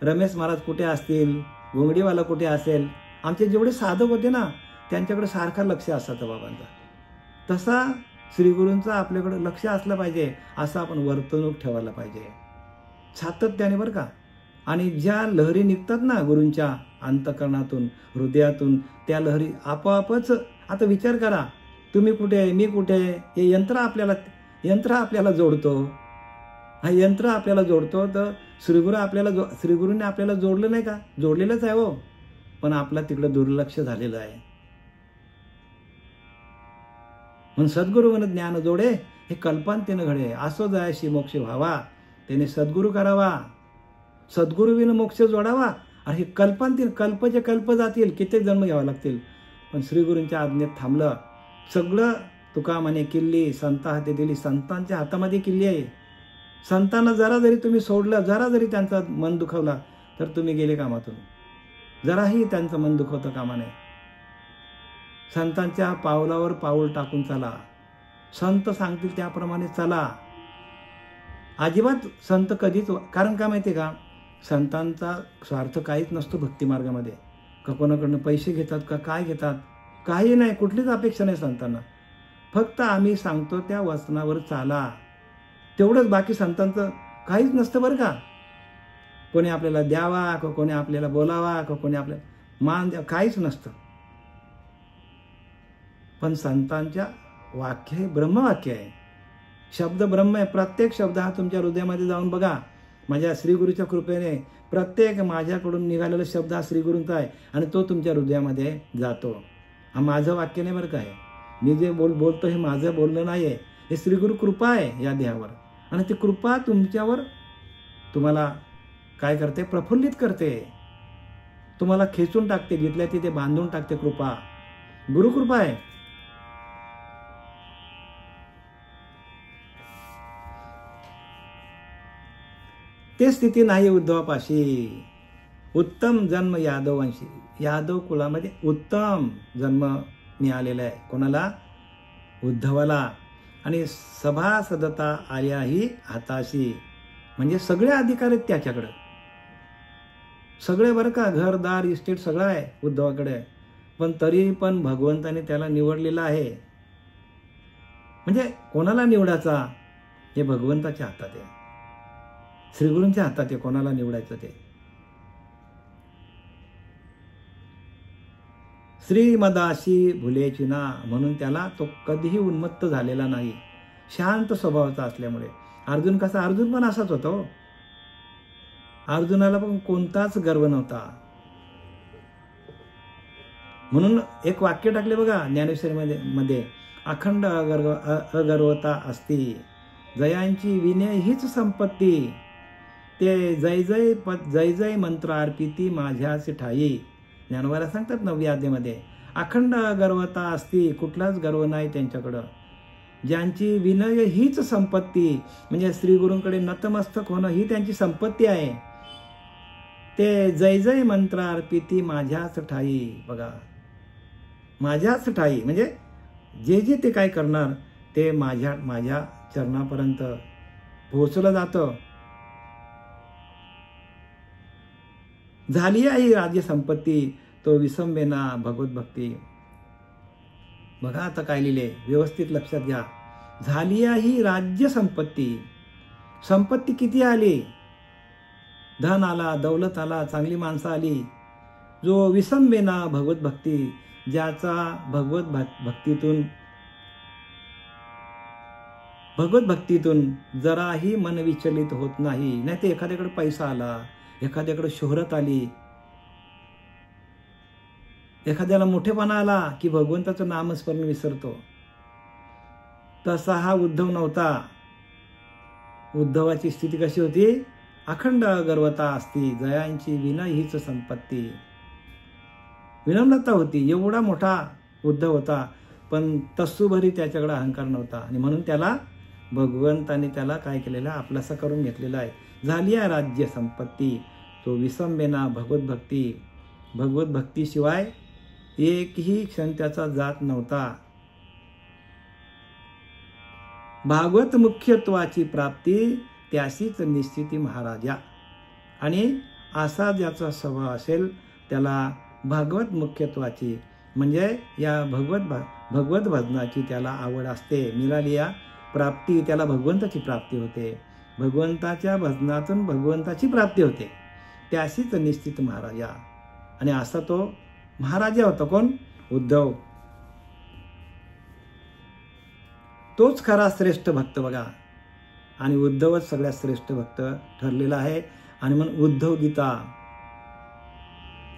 रमेश महाराज कुठे असतील, घोंगडीवाला कुठे असेल, आमचे जेवढे साधक होते ना त्यांच्याकडे सारखं लक्ष असायचं बाबांचा. तसा श्रीगुरूंचा आपल्याकडे लक्ष असलं पाहिजे. असं आपण वर्तणूक ठेवायला पाहिजे सातत्याने बरं का. आणि ज्या लहरी निघतात ना गुरूंच्या अंतःकरणातून, हृदयातून, त्या लहरी आपोआपच. आता विचार करा, तुम्ही कुठे, मी कुठे, हे यंत्र आपल्याला जोडतो. हा यंत्र आपल्याला जोडतो. तर श्रीगुरूंनी आपल्याला जोडलं नाही का? जोडलेलंच आहे हो, पण आपला तिकडं दुर्लक्ष झालेलं आहे. म्हणून सद्गुरू म्हण ज्ञान जोडे, हे कल्पांतेनं घडे. असो जायशी मोक्ष व्हावा, त्याने सद्गुरू करावा. सद्गुरूविन मोक्ष जोडावा. आणि हे कल्पांतीन, कल्पचे कल्प जातील, कित्येक जन्म घ्यावे लागतील, पण श्रीगुरूंच्या आज्ञेत थांबलं. सगळं तुका म्हणे किल्ली संता हाती दिली. संतांच्या हातामध्ये किल्ली आहे. संतांना जरा जरी तुम्ही सोडलं, जरा जरी त्यांचं मन दुखवला तर तुम्ही गेले कामातून. जराही त्यांचं मन दुखवतं कामा नये. संतांच्या पावलावर पाऊल टाकून चला. संत सांगतील त्याप्रमाणे चला. अजिबात संत कधीच, कारण का माहिती आहे का, संतांचा स्वार्थ काहीच नसतो भक्ती मार्गामध्ये. का कोणाकडनं पैसे घेतात का काय घेतात, काही नाही, कुठलीच अपेक्षा नाही संतांना. फक्त आम्ही सांगतो त्या वचनावर चाला, तेवढंच. बाकी संतांचं काहीच नसतं बरं का. कोणी आपल्याला द्यावा, कोणी आपल्याला बोलावा, कोणी आपल्याला मान द्यावा, काहीच नसतं. पण संतांच्या वाक्य हे ब्रह्मवाक्य आहे. शब्द ब्रह्म आहे. प्रत्येक शब्द हा तुमच्या हृदयामध्ये जाऊन बघा. माझ्या श्रीगुरूच्या कृपेने प्रत्येक माझ्याकडून निघालेला शब्द हा श्रीगुरूंचा आहे आणि तो तुमच्या हृदयामध्ये जातो. हा माझं वाक्य नाही बरं काय. मी जे बोलतो हे माझं बोलणं नाही आहे. हे श्रीगुरु कृपा आहे या देहावर. आणि ती कृपा तुमच्यावर तुम्हाला काय करते? प्रफुल्लित करते. तुम्हाला खेचून टाकते, घेतल्या तिथे बांधून टाकते. कृपा, गुरुकृपा आहे. ते स्थिती नाही उद्धवापाशी. उत्तम जन्म यादववंशी. यादव कुळामध्ये उत्तम जन्म मिळालेला आहे. कोणाला? उद्धवाला. आणि सभासदता आल्याही हाताशी, म्हणजे सगळे अधिकार आहेत त्याच्याकडे. सगळे बरं का, घरदार इस्टेट सगळं आहे उद्धवाकडे. पण तरी पण भगवंताने त्याला निवडलेलं आहे. म्हणजे कोणाला निवडायचा हे भगवंताच्या हातात आहे. श्रीगुरूंच्या हातात आहे कोणाला निवडायचं ते. श्रीमदाशी भुलेची ना, म्हणून त्याला तो कधीही उन्मत्त झालेला नाही. शांत स्वभावाचा असल्यामुळे. अर्जुन कसा? अर्जुन पण असाच होता हो. अर्जुनाला पण कोणताच गर्व नव्हता. म्हणून एक वाक्य टाकले बघा ज्ञानेश्वरी मध्ये, अखंड अगर्वता असती, जयांची विनय हीच संपत्ती, ते जय जय मंत्र अर्पिती माझ्याच ठाई. ज्ञानोबाला सांगतात 9व्या अध्यायामध्ये, अखंड गर्वता असती, कुठलाच गर्व नाही त्यांच्याकडं. ज्यांची विनय हीच संपत्ती, म्हणजे श्रीगुरूंकडे नतमस्तक होणं ही त्यांची संपत्ती आहे. ते जय जय मंत्र अर्पिती माझ्याच ठाई. बघा, माझ्याच ठाई म्हणजे जे जे ते काय करणार ते माझ्या चरणापर्यंत पोहोचलं जातं. झाली आहे राज्य संपत्ती, तो विसंबेना भगवत भक्ती. बघा आता काय लिहिले, व्यवस्थित लक्षात घ्या. झाली आहे राज्य संपत्ती. संपत्ती किती आली? धन आला, दौलत आला, चांगली माणसं आली. जो विसंबेना भगवत भक्ती, ज्याचा भगवत भक्तीतून जराही मन विचलित होत नाही. नाही ते एखाद्याकडे पैसा आला, एखाद्याकडे शोहरत आली, एखाद्याला मोठेपणा आला की भगवंताचं नामस्मरण विसरतो. तसा हा उद्धव नव्हता. उद्धवाची स्थिती कशी होती? अखंड गर्वता असती, जयांची विनय हीच संपत्ती. विनम्रता होती. एवढा मोठा उद्धव होता पण तसूभरी त्याच्याकडे अहंकार नव्हता. आणि म्हणून त्याला भगवंताने त्याला काय केलेलं? आपलासा करून घेतलेला आहे. झाली आहे राज्य संपत्ती, तो विसंबेना भगवत भक्ती. भगवत भक्तीशिवाय एकही क्षण त्याचा जात नव्हता. भागवत मुख्यत्वाची प्राप्ती, त्याशीच निश्चिती महाराजा. आणि असा ज्याचा स्वभाव असेल त्याला भागवत मुख्यत्वाची म्हणजे या भगवत भजनाची त्याला आवड असते. मिळाली या प्राप्ती, त्याला भगवंताची प्राप्ती होते. भगवंताच्या भजनातून भगवंताची प्राप्ती होते. त्याशीच निश्चित महाराजा. आणि असा तो महाराजा होता. कोण? उद्धव. तोच खरा श्रेष्ठ भक्त बघा. आणि उद्धवच सगळ्यात श्रेष्ठ भक्त ठरलेला आहे. आणि म्हणून उद्धव गीता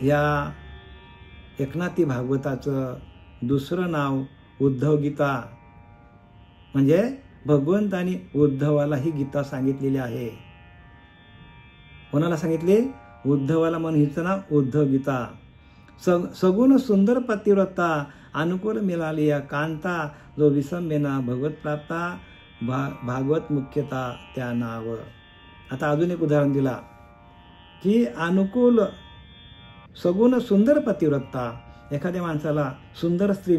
या एकनाथी भागवताचं दुसरं नाव उद्धव गीता. म्हणजे भगवंतानी उद्धवाला ही गीता सांगितलेली आहे. कोणाला सांगितली? उद्धवाला. म्हणून हिचं नाव उद्धव गीता. सगुण सुंदर पतिव्रता, अनुकूल मिळाली या कांता, जो विसंबेना भगवत प्राप्ता, भागवत मुख्यता त्या नाव. आता अजून एक उदाहरण दिला की अनुकूल सगुण सुंदर पतिव्रता. एखाद्या माणसाला सुंदर स्त्री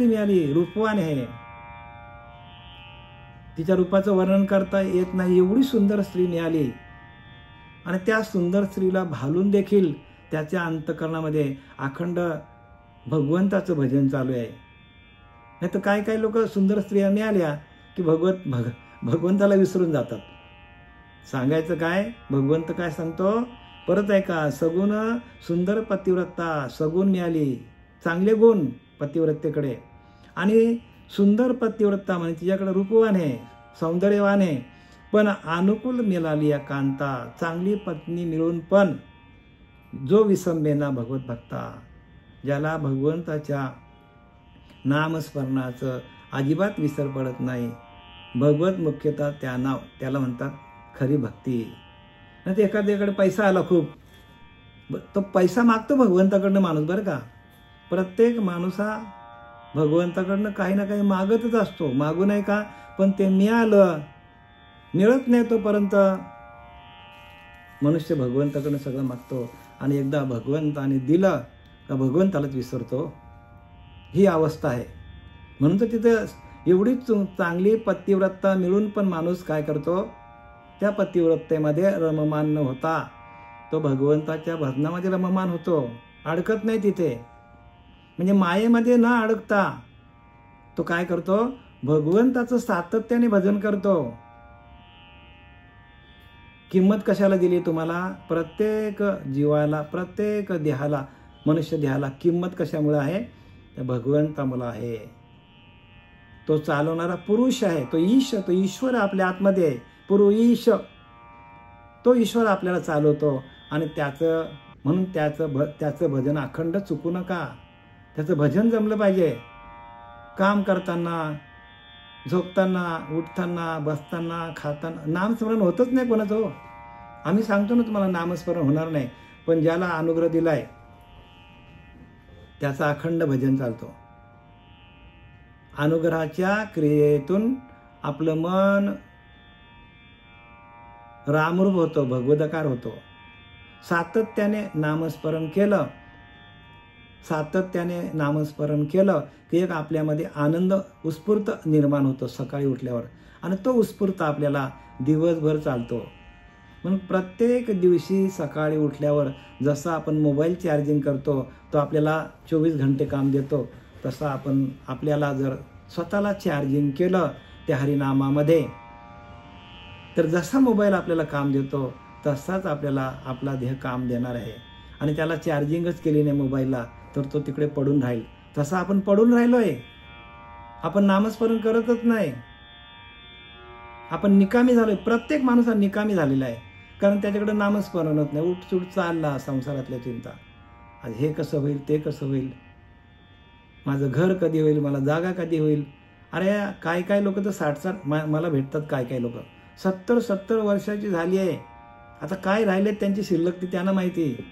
मिळाली, रूपवान आहे, तिच्या रूपाचं वर्णन करता येत नाही एवढी सुंदर स्त्री मिळाली. आणि त्या सुंदर स्त्रीला भालून देखील त्याच्या अंतःकरणामध्ये अखंड भगवंताचं भजन चालू आहे. नाही तर काय लोक सुंदर स्त्रिया मिळाल्या की भगवंताला विसरून जातात. सांगायचं काय, भगवंत काय सांगतो परत ऐका, सगुण सुंदर पतिव्रता, सगुण मिळाली, चांगले गुण पतिव्रतेकडे, आणि सुंदर पतिव्रता म्हणजे तिच्याकडे रूपवान आहे, सौंदर्यवान आहे, पण अनुकूल मिळाली या कांता, चांगली पत्नी मिळून पण जो विसंबेना भगवत भक्ता, ज्याला भगवंताच्या नामस्मरणाचं अजिबात विसर पडत नाही, भगवत मुख्यता त्याला म्हणतात खरी भक्ती. नाही तर एखाद्याकडे पैसा आला खूप, तो पैसा मागतो भगवंताकडनं माणूस, बरं का. प्रत्येक माणूस हा भगवंताकडनं काही ना काही मागतच असतो, मागू नये का, पण ते मिळत नाही तोपर्यंत मनुष्य भगवंताकडनं सगळं मागतो, आणि एकदा भगवंताने दिलं का भगवंतालाच विसरतो. ही अवस्था आहे. म्हणून तर तिथं एवढी चांगली पतिव्रता मिळून पण माणूस काय करतो, त्या पतिव्रतेमध्ये रममान न होता तो भगवंताच्या भजनामध्ये रममान होतो, अडकत नाही तिथे. म्हणजे मायेमध्ये न अडकता तो काय करतो, भगवंताचं सातत्याने भजन करतो. किंमत कशाला दिली तुम्हाला, प्रत्येक जीवाला, प्रत्येक देहाला, मनुष्य देहाला किंमत कशामुळे आहे, त्या भगवंतामुळे आहे. तो चालवणारा पुरुष आहे, तो ईश्वर आपल्या आतमध्ये आहे, ईश, तो ईश्वर आपल्याला चालवतो. आणि म्हणून त्याचं भजन अखंड चुकू नका. त्याचं भजन जमलं पाहिजे. काम करताना, झोपताना, उठताना, बसताना, खाताना नामस्मरण होतच नाही कोणाचं. हो, आम्ही सांगतो ना तुम्हाला नामस्मरण होणार नाही, पण ज्याला अनुग्रह दिलाय त्याचं अखंड भजन चालतो. अनुग्रहाच्या क्रियेतून आपलं मन रामरूप होतो, भगवदाकार होतो. सातत्याने नामस्मरण केलं की एक आपल्यामध्ये आनंद उत्स्फूर्त निर्माण होतो सकाळी उठल्यावर, आणि तो उत्स्फूर्त आपल्याला दिवसभर चालतो. म्हणून प्रत्येक दिवशी सकाळी उठल्यावर जसं आपण मोबाईल चार्जिंग करतो, तो आपल्याला 24 घंटे काम देतो, तसं आपल्याला जर स्वतःला चार्जिंग केलं त्या हरिनामामध्ये, तर जसा मोबाईल आपल्याला काम देतो तसाच आपल्याला आपला देह काम देणार आहे. आणि त्याला चार्जिंगच केली नाही मोबाईलला, तर तो तिकडे पडून राहील. तसं आपण पडून राहिलोय, आपण नामस्मरण करतच नाही, आपण निकामी झालोय. प्रत्येक माणूस हा निकामी झालेला आहे, कारण त्याच्याकडे नामस्मरणच नाही. उठसूट चालला संसारातल्या चिंता, आज हे कसं होईल, ते कसं होईल, माझं घर कधी होईल, मला जागा कधी होईल. अरे काय लोक तर 60 मला भेटतात, काय लोक 70 वर्षाची झाली आहे, आता काय राहिले त्यांची शिल्लक ती त्यांना माहिती,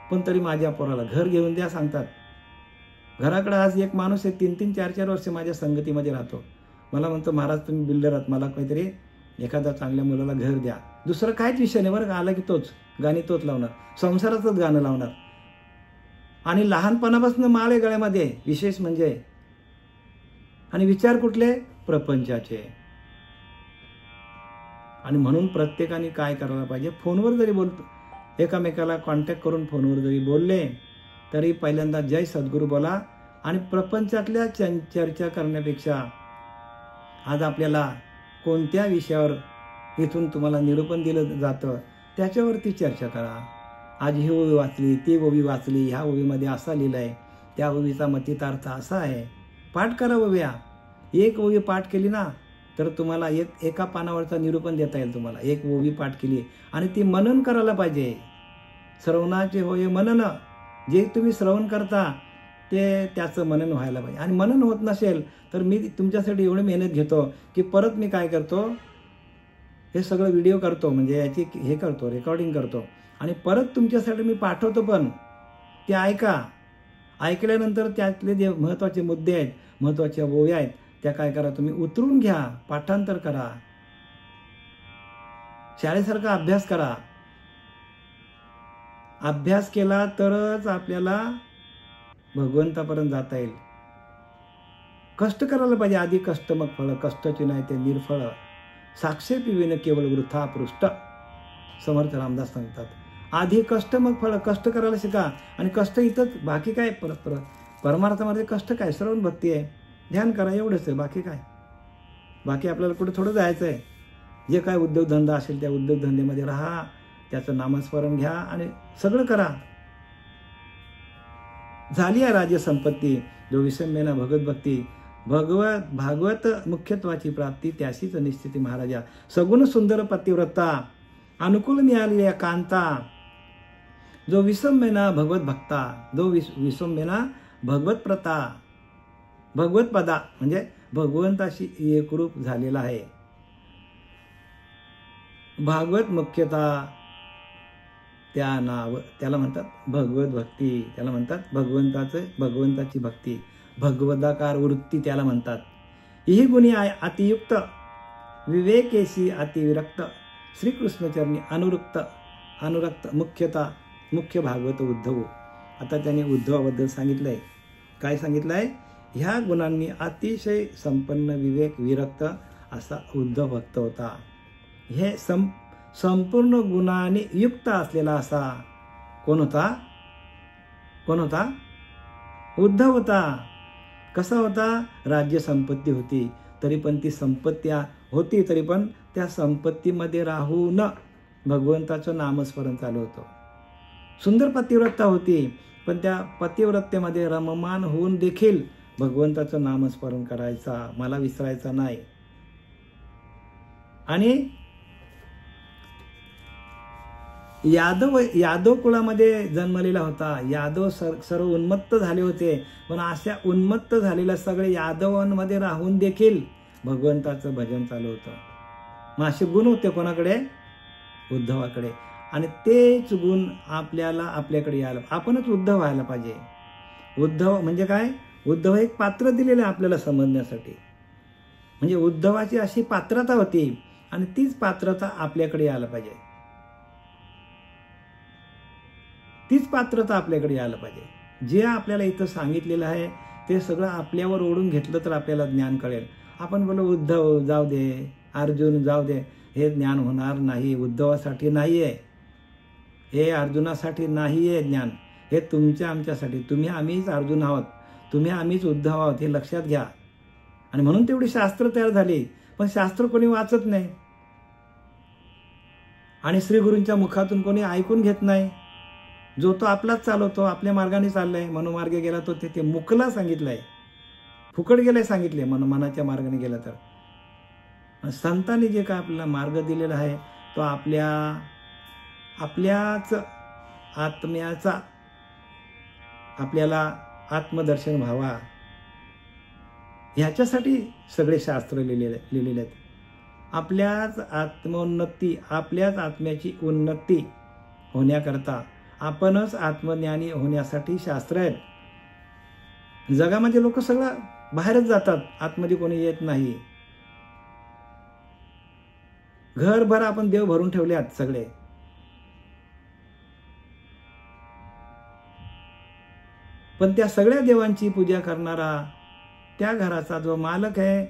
पण तरी माझ्या पोराला घर घेऊन द्या सांगतात. घराकडे आज एक माणूस आहे 3-3, 4-4 वर्ष माझ्या संगतीमध्ये राहतो. मला म्हणतो, महाराज तुम्ही बिल्डर आहात, मला काहीतरी एखाद्या चांगल्या मुलाला घर द्या. दुसरं काहीच विषय नाही बरं का, आला की गाणी तोच लावणार, संसाराचंच गाणं लावणार, आणि लहानपणापासून माळे गळ्यामध्ये विशेष म्हणजे. आणि विचार कुठले, प्रपंचाचे. आणि म्हणून प्रत्येकाने काय करायला पाहिजे, फोनवर जरी बोलतो, एकामेकाला कॉन्टॅक्ट करून फोनवर जरी बोलले तरी पहिल्यांदा जय सद्गुरू बोला. आणि प्रपंचातल्या चर्चा करण्यापेक्षा आज आपल्याला कोणत्या विषयावर इथून तुम्हाला निरूपण दिलं जातं त्याच्यावरती चर्चा करा. आज ही ओवी वाचली, ती ओवी वाचली, ह्या ओवीमध्ये असा लिहिलंय, त्या ओवीचा मतितार्थ असा आहे. पाठ करा ओव्या. एक ओवी पाठ केली ना तर तुम्हाला एका पानावरचा निरूपण देता येईल. तुम्हाला एक ओवी पाठ केली आणि ती मनन करायला पाहिजे. श्रवणाचे होय मनन, जे तुम्ही श्रवण करता ते त्याचं मनन व्हायला पाहिजे. आणि मनन होत नसेल तर मी तुमच्यासाठी एवढी मेहनत घेतो की परत मी काय करतो, हे सगळं व्हिडिओ करतो, म्हणजे याची हे करतो, रेकॉर्डिंग करतो, आणि परत तुमच्यासाठी मी पाठवतो. पण ते ऐका. ऐकल्यानंतर त्यातले जे महत्त्वाचे मुद्दे आहेत, महत्त्वाच्या ओव्या आहेत, त्या काय करा, तुम्ही उतरून घ्या, पाठांतर करा, शाळेसारखा अभ्यास करा. अभ्यास केला तरच आपल्याला भगवंतापर्यंत जाता येईल. कष्ट करायला पाहिजे. आधी कष्ट मग फळ, कष्टाची नाही ते निर्फळ, साक्षे पिविन केवळ वृथा पृष्ठ, समर्थ रामदास सांगतात. आधी कष्ट मग फळ. कष्ट करायला शिका. आणि कष्ट इथंच, बाकी काय, परमार्थामध्ये कष्ट काय, श्रवण भक्ती आहे, ध्यान करा, एवढंच आहे. बाकी काय, बाकी आपल्याला कुठे थोडं जायचं आहे. जे काय उद्योगधंदा असेल त्या उद्योगधंद्यामध्ये राहा, त्याचं नामस्मरण घ्या आणि सगळं करा. झाली आहे राज्य संपत्ती, जो विसंबेना भगवत भक्ती, भागवत मुख्यत्वाची प्राप्ती, त्याशीच निश्चिती महाराजा. सगुण सुंदर पतिव्रता, अनुकूल मिळालेल्या कांता, जो विसंबेना भगवत भक्ता, जो विसंबेना भगवत प्रता, भगवत पदा म्हणजे भगवंताशी एकरूप झालेला आहे. भागवत मुख्यता त्याला म्हणतात भगवत भक्ती, त्याला म्हणतात भगवंताची भक्ती, भगवदाकार वृत्ती त्याला म्हणतात. ही गुणी अतियुक्त, विवेकेशी अतिविरक्त, श्रीकृष्णचरणी अनुरक्त मुख्य भागवत उद्धव. आता त्याने उद्धवाबद्दल सांगितलंय. काय सांगितलंय? ह्या गुणांनी अतिशय संपन्न विवेक विरक्त असा उद्धव भक्त होता. हे संपूर्ण गुणाने युक्त असलेला असा कोण होता? उद्धव होता. कसा होता? राज्य संपत्ती होती, तरी पण ती संपत्ती होती, तरी पण त्या संपत्तीमध्ये राहून भगवंताचं नामस्मरण चालू होतं. सुंदर पतिव्रता होती, पण त्या पतिव्रतेमध्ये रममान होऊन देखील भगवंताचं नामस्मरण करायचा, मला विसरायचा नाही. आणि यादव कुळामध्ये जन्मलेला होता. यादव सर्व उन्मत्त झाले होते, पण अशा उन्मत्त झालेल्या सगळे यादवांमध्ये राहून देखील भगवंताचं भजन चालू होतं. मग असे गुण होते कोणाकडे? उद्धवाकडे. आणि तेच गुण आपल्याकडे यायला, आपणच उद्धव व्हायला पाहिजे. उद्धव म्हणजे काय? उद्धव एक पात्र दिलेलं आहे आपल्याला समजण्यासाठी. म्हणजे उद्धवाची अशी पात्रता होती आणि तीच पात्रता आपल्याकडे यायला पाहिजे. तीच पात्रता आपल्याकडे यायला पाहिजे. जे आपल्याला इथं सांगितलेलं आहे ते सगळं आपल्यावर ओढून घेतलं तर आपल्याला ज्ञान कळेल. आपण बोलू उद्धव जाऊ दे, अर्जुन जाऊ दे, हे ज्ञान होणार नाही. उद्धवासाठी नाही आहे हे, अर्जुनासाठी नाही आहे ज्ञान. हे तुमच्या आमच्यासाठी. आम्हीच अर्जुन आहोत, आम्हीच उद्धव आहोत, हे लक्षात घ्या. आणि म्हणून तेवढी शास्त्र तयार झाली, पण शास्त्र कोणी वाचत नाही आणि श्रीगुरूंच्या मुखातून कोणी ऐकून घेत नाही. जो तो आपलाच चालवतो, आपल्या मार्गाने चाललाय. मनोमार्गे गेला तो ते मुकला सांगितलंय, फुकट गेलाय सांगितले. मनाच्या मार्गाने गेला तर संतांनी जे काय आपल्याला मार्ग दिलेला आहे तो आपल्याच आत्म्याचा आपल्याला आत्मदर्शन व्हावा ह्याच्यासाठी सगळे शास्त्र लिहिलेले आहेत. आपल्याच आत्मोन्नती, आपल्याच आत्म्याची उन्नती होण्याकरता, आपणच आत्मज्ञानी होण्यासाठी शास्त्र आहेत. जगामध्ये लोक सगळं बाहेरच जातात, आतमध्ये कोणी येत नाही. घरभर आपण देव भरून ठेवले आहेत सगळे. पण त्या सगळ्या देवांची पूजा करणारा त्या घराचा जो मालक आहे,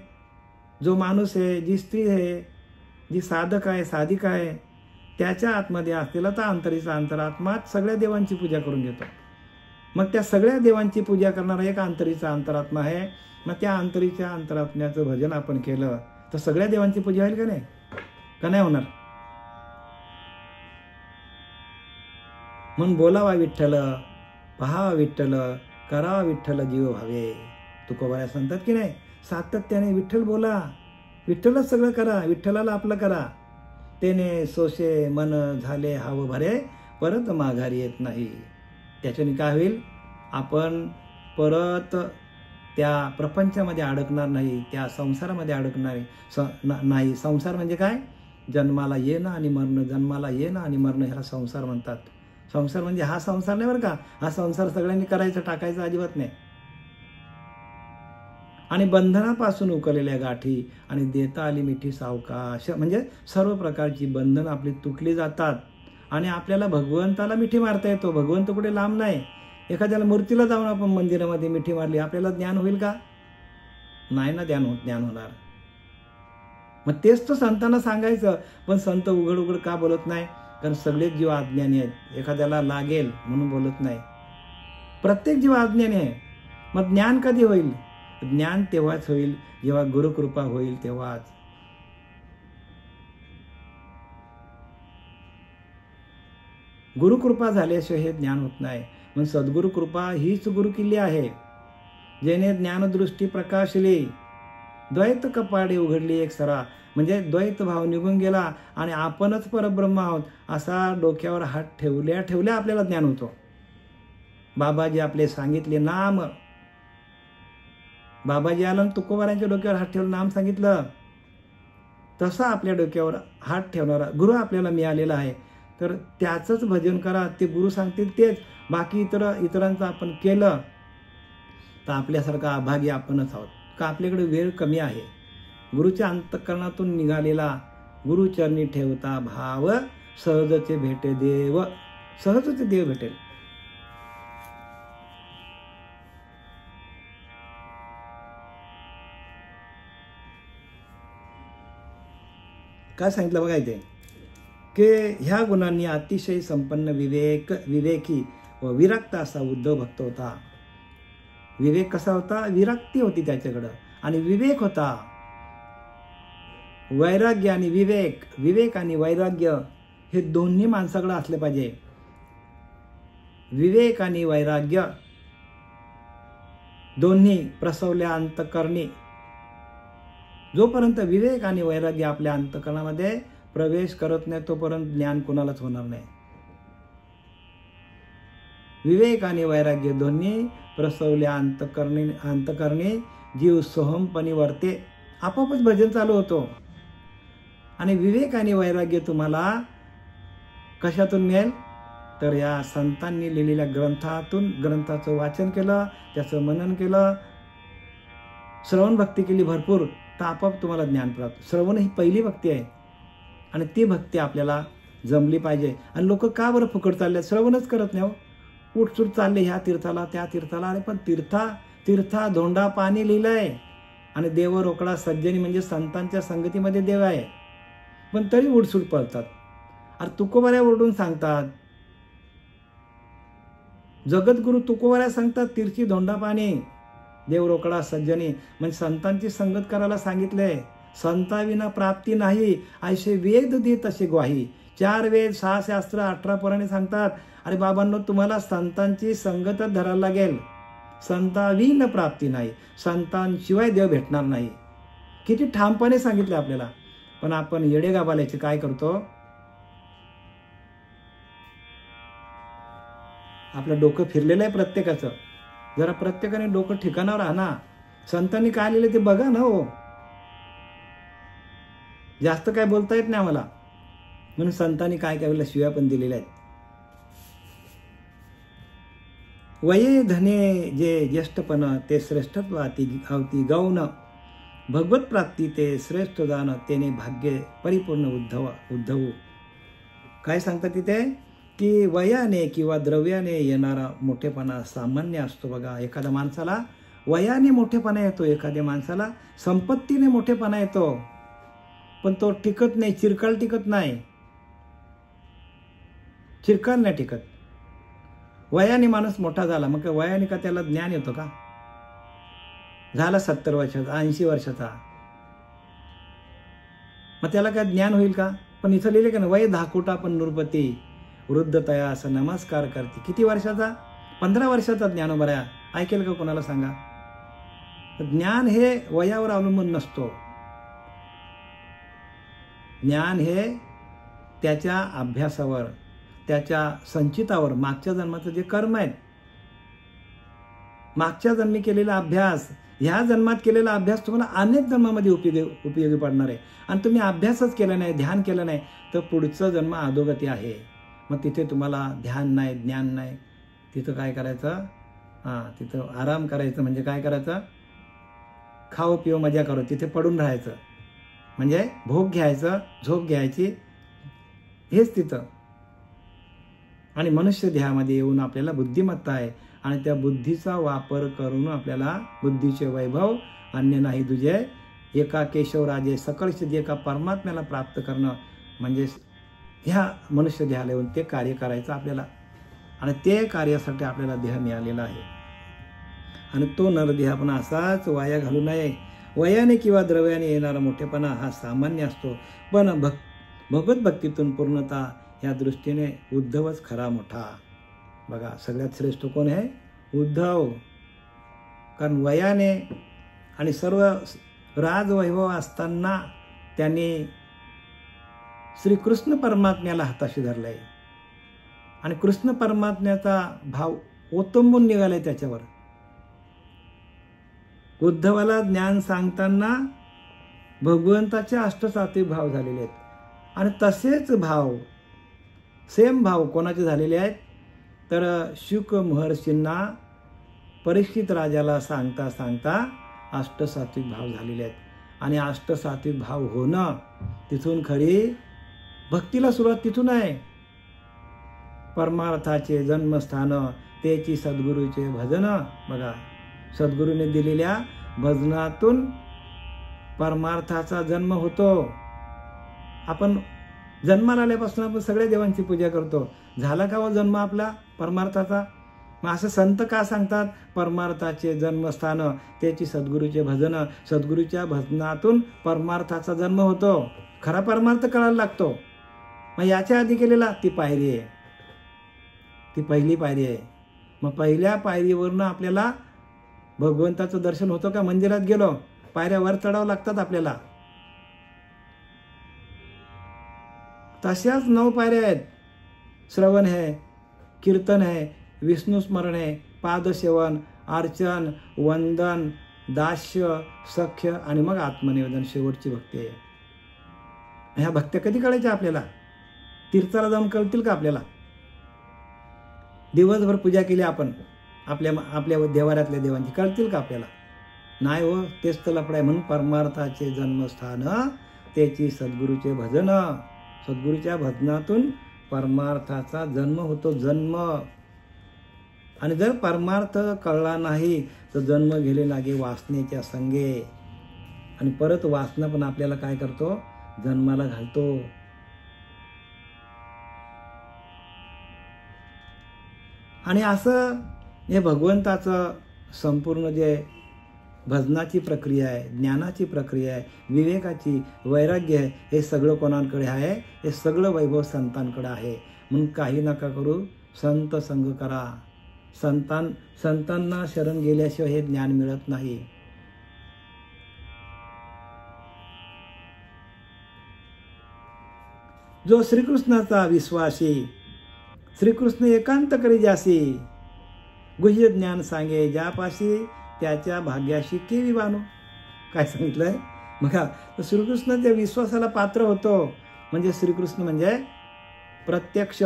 जो माणूस आहे, जी स्त्री आहे, जी साधक आहे, साधिका आहे, त्याच्या आतमध्ये असलेला तर अंतरीचा अंतरात्माच सगळ्या देवांची पूजा करून घेतो. मग त्या सगळ्या देवांची पूजा करणारा एक अंतरीचा अंतरात्मा आहे. मग त्या अंतरीच्या अंतरात्म्याचं भजन आपण केलं तर सगळ्या देवांची पूजा होईल का नाही? का नाही होणार? म्हणून बोलावा विठ्ठल, पहावा विठ्ठल, करावा विठ्ठल जीव भावे. तुकोबाऱ्या सांगतात की नाही, सातत्याने विठ्ठल बोला, विठ्ठलच सगळं करा, विठ्ठलाला आपलं करा. तेने सोशे मन झाले हाव भरे, परत माघारी येत नाही. त्याच्याने काय होईल? आपण परत त्या प्रपंचामध्ये अडकणार नाही, त्या संसारामध्ये अडकणार नाही. संसार म्हणजे काय? जन्माला येणं आणि मरणं, जन्माला येणं आणि मरणं ह्याला संसार म्हणतात. संसार म्हणजे हा संसार नाही बरं का, हा संसार सगळ्यांनी करायचा, टाकायचा अजिबात नाही. आणि बंधनापासून उकळलेल्या गाठी आणि देता आली मिठी सावकाश, म्हणजे सर्व प्रकारची बंधनं आपली तुटली जातात आणि आपल्याला भगवंताला मिठी मारता येतो. भगवंत कुठे लांब नाही. एखाद्याला मूर्तीला जाऊन आपण मंदिरामध्ये मिठी मारली, आपल्याला ज्ञान होईल का? नाही ना ज्ञान होणार. मग तेच तर संतांना सांगायचं, पण संत उघड उघड का बोलत नाही? कारण सगळेच जीव अज्ञानी आहेत. एखाद्याला लागेल म्हणून बोलत नाही. प्रत्येक जीव अज्ञानी आहे. मग ज्ञान कधी होईल? ज्ञान तेव्हाच होईल जेव्हा गुरुकृपा होईल तेव्हाच. गुरुकृपा झाल्याशिवाय हे ज्ञान होत नाही. म्हणून सद्गुरु कृपा हीच गुरुकिल्ली आहे. जेणे ज्ञानदृष्टी प्रकाशली, द्वैत कपाडे उघडली एक सरा. म्हणजे द्वैत भाव निघून गेला आणि आपणच परब्रह्म आहोत असा डोक्यावर हात ठेवल्या ठेवल्या आपल्याला ज्ञान होतो. बाबाजी आपले सांगितले नाम, बाबाजी आला तुकोबारांच्या डोक्यावर हात ठेवून नाम सांगितलं, तसं आपल्या डोक्यावर हात ठेवणारा गुरु आपल्याला मिळालेला आहे. तर त्याचंच भजन करा. ते गुरु सांगतील तेच. बाकी इतरांचं आपण केलं तर आपल्यासारखा अभागी आपणच आहोत. का आपल्याकडे वेळ कमी आहे. गुरुच्या अंतःकरणातून निघालेला गुरुचरणी ठेवता भाव, सहजचे भेटे देव. सहजच देव भेटेल. काय सांगितलं बघा इथे, की ह्या गुणांनी अतिशय संपन्न विवेकी व विरक्त असा उद्धव भक्त होता. विवेक कसा होता? विरक्ती होती त्याच्याकडं आणि विवेक होता. वैराग्य आणि विवेक, विवेक आणि वैराग्य हे दोन्ही माणसाकडे असले पाहिजे. विवेक आणि वैराग्य दोन्ही प्रसवल्या अंतःकरणी. जोपर्यंत विवेक आणि वैराग्य आपल्या अंतःकरणामध्ये प्रवेश करत नाही तोपर्यंत ज्ञान कोणालाच होणार नाही. विवेक आणि वैराग्य दोन्ही प्रसवल्या अंतःकरणी जीव सोहमपणी वर्ते. आपोआपच भजन चालू होतो. आणि विवेक आणि वैराग्य तुम्हाला कशातून मिळेल? तर या संतांनी लिहिलेल्या ग्रंथातून. ग्रंथाचं वाचन केलं, त्याचं मनन केलं, श्रवण भक्ती केली भरपूर, तर आपोआप तुम्हाला ज्ञान प्राप्त. श्रवण ही पहिली भक्ती आहे आणि ती भक्ती आपल्याला जमली पाहिजे. आणि लोक का बरं फुकट चालले? श्रवणच करत नाही. उठसूट चालले ह्या तीर्थाला त्या तीर्थाला. अरे पण तीर्था धोंडा पाणी लिहिलंय आणि देव रोकडा सज्जनी म्हणजे संतांच्या संगतीमध्ये देव आहे, पण तरी उठसूट पळतात. अरे तुकोबाऱ्या ओरडून सांगतात, जगद्गुरु तुकोबाऱ्या सांगतात तीर्थी धोंडा पाणी देव रोकडा सज्जनी. म्हणजे संतांची संगत करायला सांगितलंय. संताविना प्राप्ती नाही ऐसे वेद दे तसे ग्वाही. 4 वेद 6 शास्त्र 18 पुराणे सांगतात. अरे बाबांनो, तुम्हाला संतांची संगतच धरायला लागेल. संताविना प्राप्ती नाही, संतांशिवाय देव भेटणार नाही. किती ठामपणे सांगितले आपल्याला. पण आपण येडे गाबाल्याचे काय करतो? आपलं डोकं फिरलेलं आहे प्रत्येकाचं. जरा प्रत्येकाने डोकं ठिकाणावर आणा. संतांनी काय लिहिले ते बघा ना हो. जास्त काय बोलता येत नाही आम्हाला, म्हणून संतांनी काय काय शिव्या पण दिलेल्या आहेत. वये धने जे ज्येष्ठपण ते श्रेष्ठत्वाती आवती गौन. भगवत प्राप्ती ते श्रेष्ठ दान तेने भाग्य परिपूर्ण उद्धवू. काय सांगतात तिथे? की वयाने किंवा द्रव्याने येणारा मोठेपणा सामान्य असतो. बघा, एखाद्या माणसाला वयाने मोठेपणा येतो, एखाद्या माणसाला संपत्तीने मोठेपणा येतो, पण तो टिकत नाही, चिरकाल टिकत नाही. चिरकाल नाही टिकत. वयाने माणूस मोठा झाला, मग वयाने का त्याला ज्ञान येतो का? झाला 70 वर्षाचा 80 वर्षाचा, मग त्याला काय ज्ञान होईल का? पण इथं लिहिले का ना, वय धाकुटा पण नृपती वृद्धतया असं नमस्कार करते. किती वर्षाचा? 15 वर्षाचा ज्ञानोबऱ्या. ऐकेल का कोणाला सांगा? ज्ञान हे वयावर अवलंबून नसतो. ज्ञान हे त्याच्या अभ्यासावर, त्याच्या संचितावर, मागच्या जन्माचं जे कर्म आहेत, मागच्या जन्मी केलेला अभ्यास, ह्या जन्मात केलेला अभ्यास तुम्हाला अनेक जन्मामध्ये उपयोगी पडणार आहे. आणि तुम्ही अभ्यासच केला नाही, ध्यान केलं नाही, तर पुढचं जन्म अधोगती आहे. मग तिथे तुम्हाला ध्यान नाही, ज्ञान नाही, तिथं काय करायचं? तिथं आराम करायचं. म्हणजे काय करायचं? खाओ पिओ मजा करो, तिथे पडून राहायचं. म्हणजे भोग घ्यायचं, झोप घ्यायची, हेच तिथं. आणि मनुष्य देहामध्ये येऊन आपल्याला बुद्धिमत्ता आहे आणि त्या बुद्धीचा वापर करून आपल्याला बुद्धीचे वैभव अन्य नाही तुझे एका केशवराजे सकळ सिद्धी एका परमात्म्याला प्राप्त करणं म्हणजे ह्या मनुष्य देहाला येऊन ते कार्य करायचं आपल्याला. आणि ते कार्यासाठी आपल्याला देह मिळालेला आहे. आणि तो नरदेह असाच वाया घालू नये. वयाने किंवा द्रव्याने येणारा मोठेपणा हा सामान्य असतो, पण भगवत भक्तीतून पूर्णता या दृष्टीने उद्धवच खरा मोठा. बघा, सगळ्यात श्रेष्ठ कोण आहे? उद्धव. कारण वयाने आणि सर्व राजवैभव असताना त्यांनी श्रीकृष्ण परमात्म्याला हाताशी धरलंय आणि कृष्ण परमात्म्याचा भाव ओतंबून निघालाय त्याच्यावर. उद्धवाला ज्ञान सांगताना भगवंताचे अष्टसात्विक भाव झालेले आहेत आणि तसेच भाव, सेम भाव कोणाचे झालेले आहेत? तर शुक महर्षींना परीक्षित राजाला सांगता सांगता अष्टसात्विक भाव झालेले आहेत. आणि अष्टसात्विक भाव होणं, तिथून खरी भक्तीला सुरुवात तिथून आहे. परमार्थाचे जन्मस्थान तेची सद्गुरूचे भजन. बघा, सद्गुरूने दिलेल्या भजनातून परमार्थाचा जन्म होतो. आपण जन्माला आल्यापासून आपण सगळ्या देवांची पूजा करतो. झाला का हो जन्म आपला परमार्थाचा? मग असं संत का सांगतात? परमार्थाचे जन्मस्थान त्याची सद्गुरूचे भजन. सद्गुरूच्या भजनातून परमार्थाचा जन्म होतो. खरा परमार्थ कळायला लागतो. मग याच्या आधी केलेला ती पायरी आहे, ती पहिली पायरी आहे. मग पहिल्या पायरीवरनं आपल्याला भगवंताचं दर्शन होतं का? मंदिरात गेलो, पायऱ्या वर चढावं लागतात आपल्याला. तशाच 9 पायऱ्या आहेत. श्रवण है, कीर्तन है, विष्णू स्मरण है, पादसेवन, अर्चन, वंदन, दास्य, सख्य आणि मग आत्मनिवेदन, शेवटची भक्ती आहे. ह्या भक्त्या कधी कळायच्या आपल्याला? तीर्थाला जाऊन कळतील का आपल्याला? दिवसभर पूजा केली आपण आपल्या देवाऱ्यातल्या देवांची, कळतील का आपल्याला? नाही हो, तेच तर लफडा आहे. म्हणून परमार्थाचे जन्मस्थान त्याची सद्गुरूचे भजन. सद्गुरूच्या भजनातून परमार्थाचा जन्म होतो, जन्म. आणि जर परमार्थ कळला नाही तर जन्म गेले लागे वासनेच्या संगे. आणि परत वासना पण आपल्याला काय करतो? जन्माला घालतो. आणि असं हे भगवंताचं संपूर्ण जे भजनाची प्रक्रिया आहे, ज्ञानाची प्रक्रिया आहे, विवेकाची, वैराग्य आहे, हे सगळं कोणाकडे आहे? हे सगळं वैभव संतांकडे आहे. म्हणून काही नका करू, संत संग करा. संतांना शरण गेल्याशिवाय हे ज्ञान मिळत नाही. जो श्रीकृष्णाचा विश्वासी, श्रीकृष्ण एकांत करी जासी, गुह्य ज्ञान सांगे ज्यापाशी, त्याच्या भाग्याशी केवी बानो. काय सांगितलंय बघा. श्रीकृष्ण त्या विश्वासाला पात्र होतो. म्हणजे श्रीकृष्ण म्हणजे प्रत्यक्ष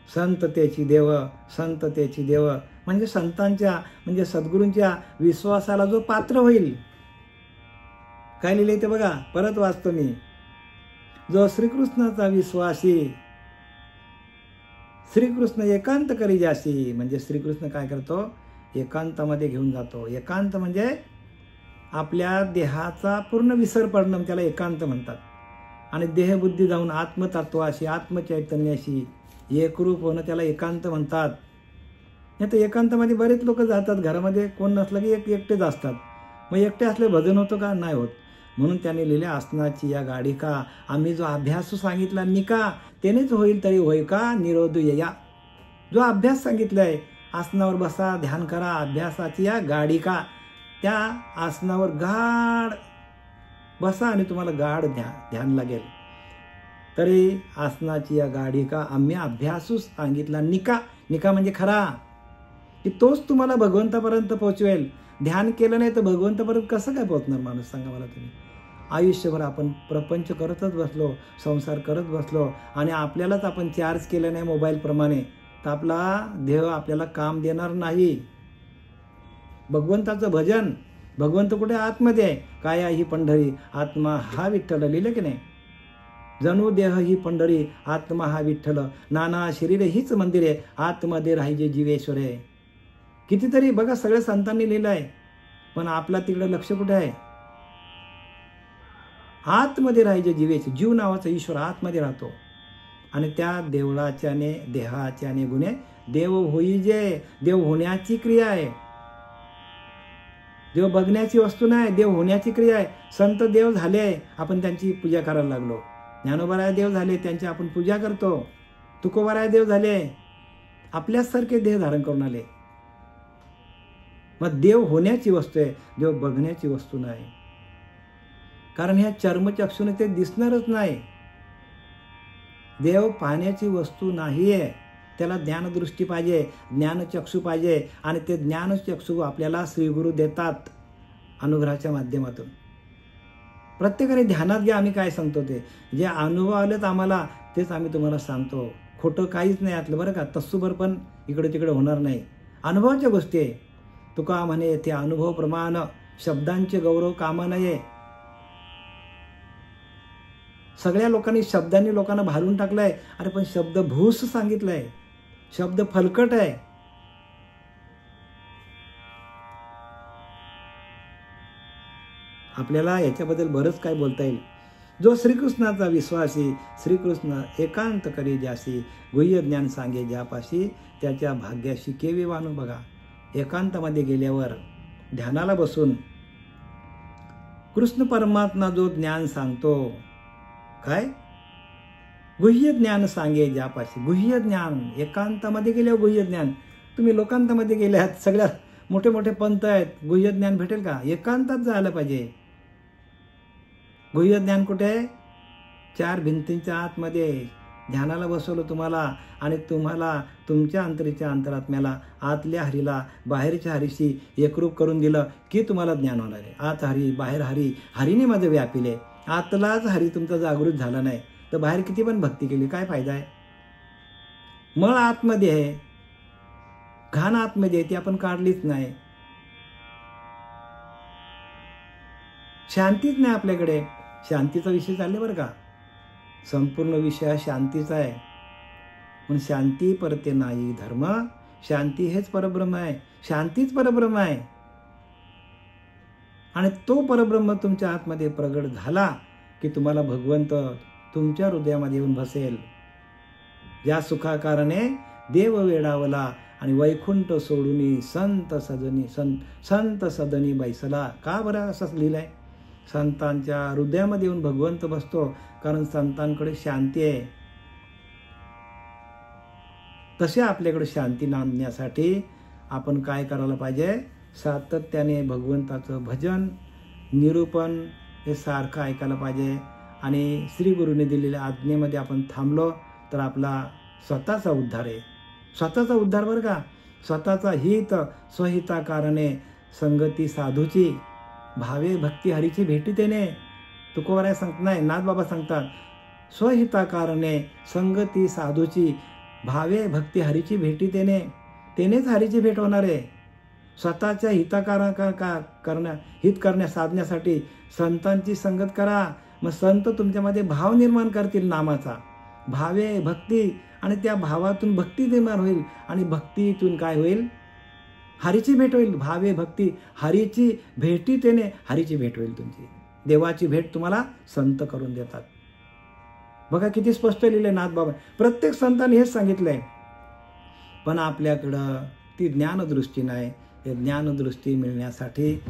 संततेची देव. संततेची देव म्हणजे संतांच्या, म्हणजे सद्गुरूंच्या विश्वासाला जो पात्र होईल. काय लिहिले ते बघा, परत वाचतो मी. जो श्रीकृष्णाचा विश्वासी, श्रीकृष्ण एकांत करी जासी. म्हणजे श्रीकृष्ण काय करतो? एकांतामध्ये घेऊन जातो. एकांत म्हणजे आपल्या देहाचा पूर्ण विसर पडणं, त्याला एकांत म्हणतात. आणि देहबुद्धी जाऊन आत्मतत्वाशी, आत्मचैतन्याशी एकरूप होणं, त्याला एकांत म्हणतात. नाही तर एकांतामध्ये बरेच लोक जातात. घरामध्ये कोण नसलं की एकटेच असतात. मग एकटे असले भजन होतं का? नाही होत. म्हणून त्याने लिहिले आसनाची या गाढिका. आम्ही जो अभ्यास सांगितला निका, त्यानेच होईल तरी होय का निरोध या. जो अभ्यास सांगितलाय, आसनावर बसा, ध्यान करा, अभ्यासाची या गाढिका, त्या आसनावर गाढ बसा आणि तुम्हाला गाढ ध्यान लागेल. तरी आसनाची या गाढिका आम्ही अभ्यासू सांगितला निका. निका म्हणजे खरा, की तोच तुम्हाला भगवंतापर्यंत पोहोचवेल. ध्यान केलं नाही तर भगवंतापर्यंत कसं काय पोहोचणार माणूस? सांगा मला तुम्ही. आयुष्यभर आपण प्रपंच करतच बसलो, संसार करत बसलो आणि आपल्यालाच आपण चार्ज केलं नाही मोबाईलप्रमाणे, तर आपला देह आपल्याला काम देणार नाही. भगवंताचं भजन, भगवंत कुठे? आतमध्ये आहे. काया ही पंढरी, आत्मा हा विठ्ठल. लिहिलं की नाही? जणू देह ही पंढरी, आत्मा हा विठ्ठल. नाना शरीर हीच मंदिर आहे, आतमध्ये राहिजे जीवेश्वर आहे. कितीतरी बघा सगळ्या संतांनी लिहिलं आहे. पण आपला तिकडे लक्ष कुठे आहे? आतमध्ये राहायचे जीवेचे. जीव नावाचा ईश्वर आतमध्ये राहतो. आणि त्या देवळाच्याने, देहाच्याने गुणे देव होईजे. देव होण्याची क्रिया आहे. देव बघण्याची वस्तू नाही, देव होण्याची क्रिया आहे. संत देव झाले, आपण त्यांची पूजा करायला लागलो. ज्ञानोबराय देव झाले, त्यांची आपण पूजा करतो. तुकोबराय देव झाले, आपल्यासारखे देह धारण करून आले. मग देव होण्याची वस्तू आहे, देव बघण्याची वस्तू नाही. कारण ह्या चर्मचक्षुने ते दिसणारच नाही. देव पाहण्याची वस्तू नाहीये. त्याला ज्ञानदृष्टी पाहिजे, ज्ञानचक्षु पाहिजे. आणि ते ज्ञानचक्षु आपल्याला श्रीगुरु देतात अनुग्रहाच्या माध्यमातून. प्रत्येकाने ध्यानात घ्या आम्ही काय सांगतो ते. जे अनुभव आलेत आम्हाला तेच आम्ही तुम्हाला सांगतो. खोटं काहीच नाही यातलं बरं का. तस्सुभर पण इकडे तिकडे होणार नाही. अनुभवाच्या गोष्टी आहे. तुका म्हणे ते अनुभव प्रमाण शब्दांचे गौरव कामा नये. सगळ्या लोकांनी शब्दांनी लोकांना भारून टाकलाय. अरे पण शब्द भूस सांगितलाय, शब्द फलकट आहे. आपल्याला याच्याबद्दल बरंच काय बोलता येईल. जो श्रीकृष्णाचा विश्वासी, श्रीकृष्ण एकांत करी ज्यासी, गुह्य ज्ञान सांगे ज्यापाशी, त्याच्या भाग्याशी केवी वानू. बघा, एकांतामध्ये गेल्यावर ध्यानाला बसून कृष्ण परमात्मा जो ज्ञान सांगतो, काय गुह्य ज्ञान सांगे ज्यापाशी. गुह्य ज्ञान एकांतामध्ये गेल्यावर गुह्य ज्ञान. तुम्ही लोकांतामध्ये गेल्यात, सगळ्या मोठे मोठे पंथ आहेत, गुह्य ज्ञान भेटेल का? एकांतात जायला पाहिजे. गुह्य ज्ञान कुठे आहे? चार भिंतींच्या आतमध्ये ध्यानाला बसवलं तुम्हाला, आणि तुम्हाला तुमच्या अंतरीच्या अंतरात्म्याला, आतल्या हरीला बाहेरच्या हरीशी एकरूप करून दिलं की तुम्हाला ज्ञान होणार आहे. आत हरी बाहेर हरी, हरीने मध्ये व्यापिले. आतलाच हरी तुमचा जागृत झाला नाही तर बाहेर किती पण भक्ती केली काय फायदा आहे? मळ आतमध्ये आहे, घाण आतमध्ये आहे, ती आपण काढलीच नाही. शांतीच नाही आपल्याकडे. शांतीचा विषय चालले बरं का. संपूर्ण विषय शांतीचा आहे. पण शांती परते नाही धर्म. शांती हेच परब्रह्म आहे. शांतीच परब्रह्म आहे. आणि तो परब्रह्म तुमच्या आतमध्ये प्रगट झाला की तुम्हाला भगवंत तुमच्या हृदयामध्ये येऊन बसेल. ज्या सुखाकारणे देव वेडावला, आणि वैकुंठ सोडून संत सदनी बैसला. का बरं असं लिहिलंय? संतांच्या हृदयामध्ये येऊन भगवंत बसतो, कारण संतांकडे शांती आहे. तसे आपल्याकडे शांती नांदण्यासाठी आपण काय करायला पाहिजे? सातत्याने भगवंताचं भजन, निरूपण हे सारखं ऐकायला पाहिजे. आणि श्री गुरुने दिलेल्या आज्ञेमध्ये आपण थांबलो तर आपला स्वतःचा उद्धार आहे. स्वतःचा उद्धार बरं का. स्वतःचा हित स्वहिताकारणे संगती साधूची, भावे भक्ती हरीची भेटी तेने. तुकोबराय सांगत नाही, नाथबाबा सांगतात, स्वहिताकारणे संगती साधूची, भावे भक्ती हरीची भेटी तेने. तेनेच हरीची भेट होणार आहे. स्वतःच्या हित करण्या साधण्यासाठी संतांची संगत करा. मग संत तुमच्यामध्ये भाव निर्माण करतील नामाचा. भावे भक्ती, आणि त्या भावातून भक्ती निर्माण होईल, आणि भक्तीतून काय होईल? हरीची भेट होईल. भावे भक्ती हरीची भेटी तेने हरीची भेट होईल तुमची. देवाची भेट तुम्हाला संत करून देतात. बघा किती स्पष्ट लिहिले नाथबाबा. प्रत्येक संतांनी हेच सांगितलंय. पण आपल्याकडं ती ज्ञानदृष्टी नाही. हे ज्ञानदृष्टी मिळण्यासाठी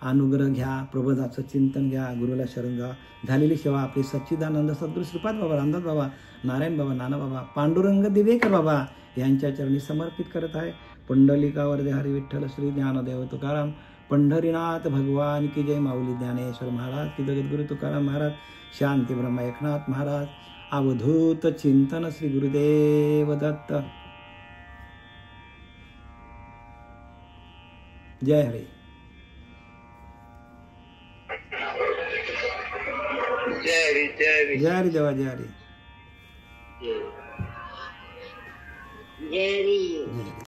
अनुग्रह घ्या, प्रबोधाचं चिंतन घ्या, गुरुला शरण जा. झालेली सेवा आपली सच्चिदानंद सद्गुरू श्रीपाद बाबा, रामदास बाबा, नारायण बाबा, नाना बाबा, पांडुरंग दिवेकर बाबा यांच्या चरणी समर्पित करत आहे. पुंडलिकावर दे हरी विठ्ठल श्री ज्ञानदेव तुकाराम, पंढरीनाथ भगवान की जय. माऊली ज्ञानेश्वर महाराज की, जगद्गुरु तुकाराम महाराज, शांती ब्रह्म एकनाथ महाराज, अवधूत चिंतन श्री गुरुदेव दत्त. जय हरी. जय हरी देवा. जय हरी. जय हरी.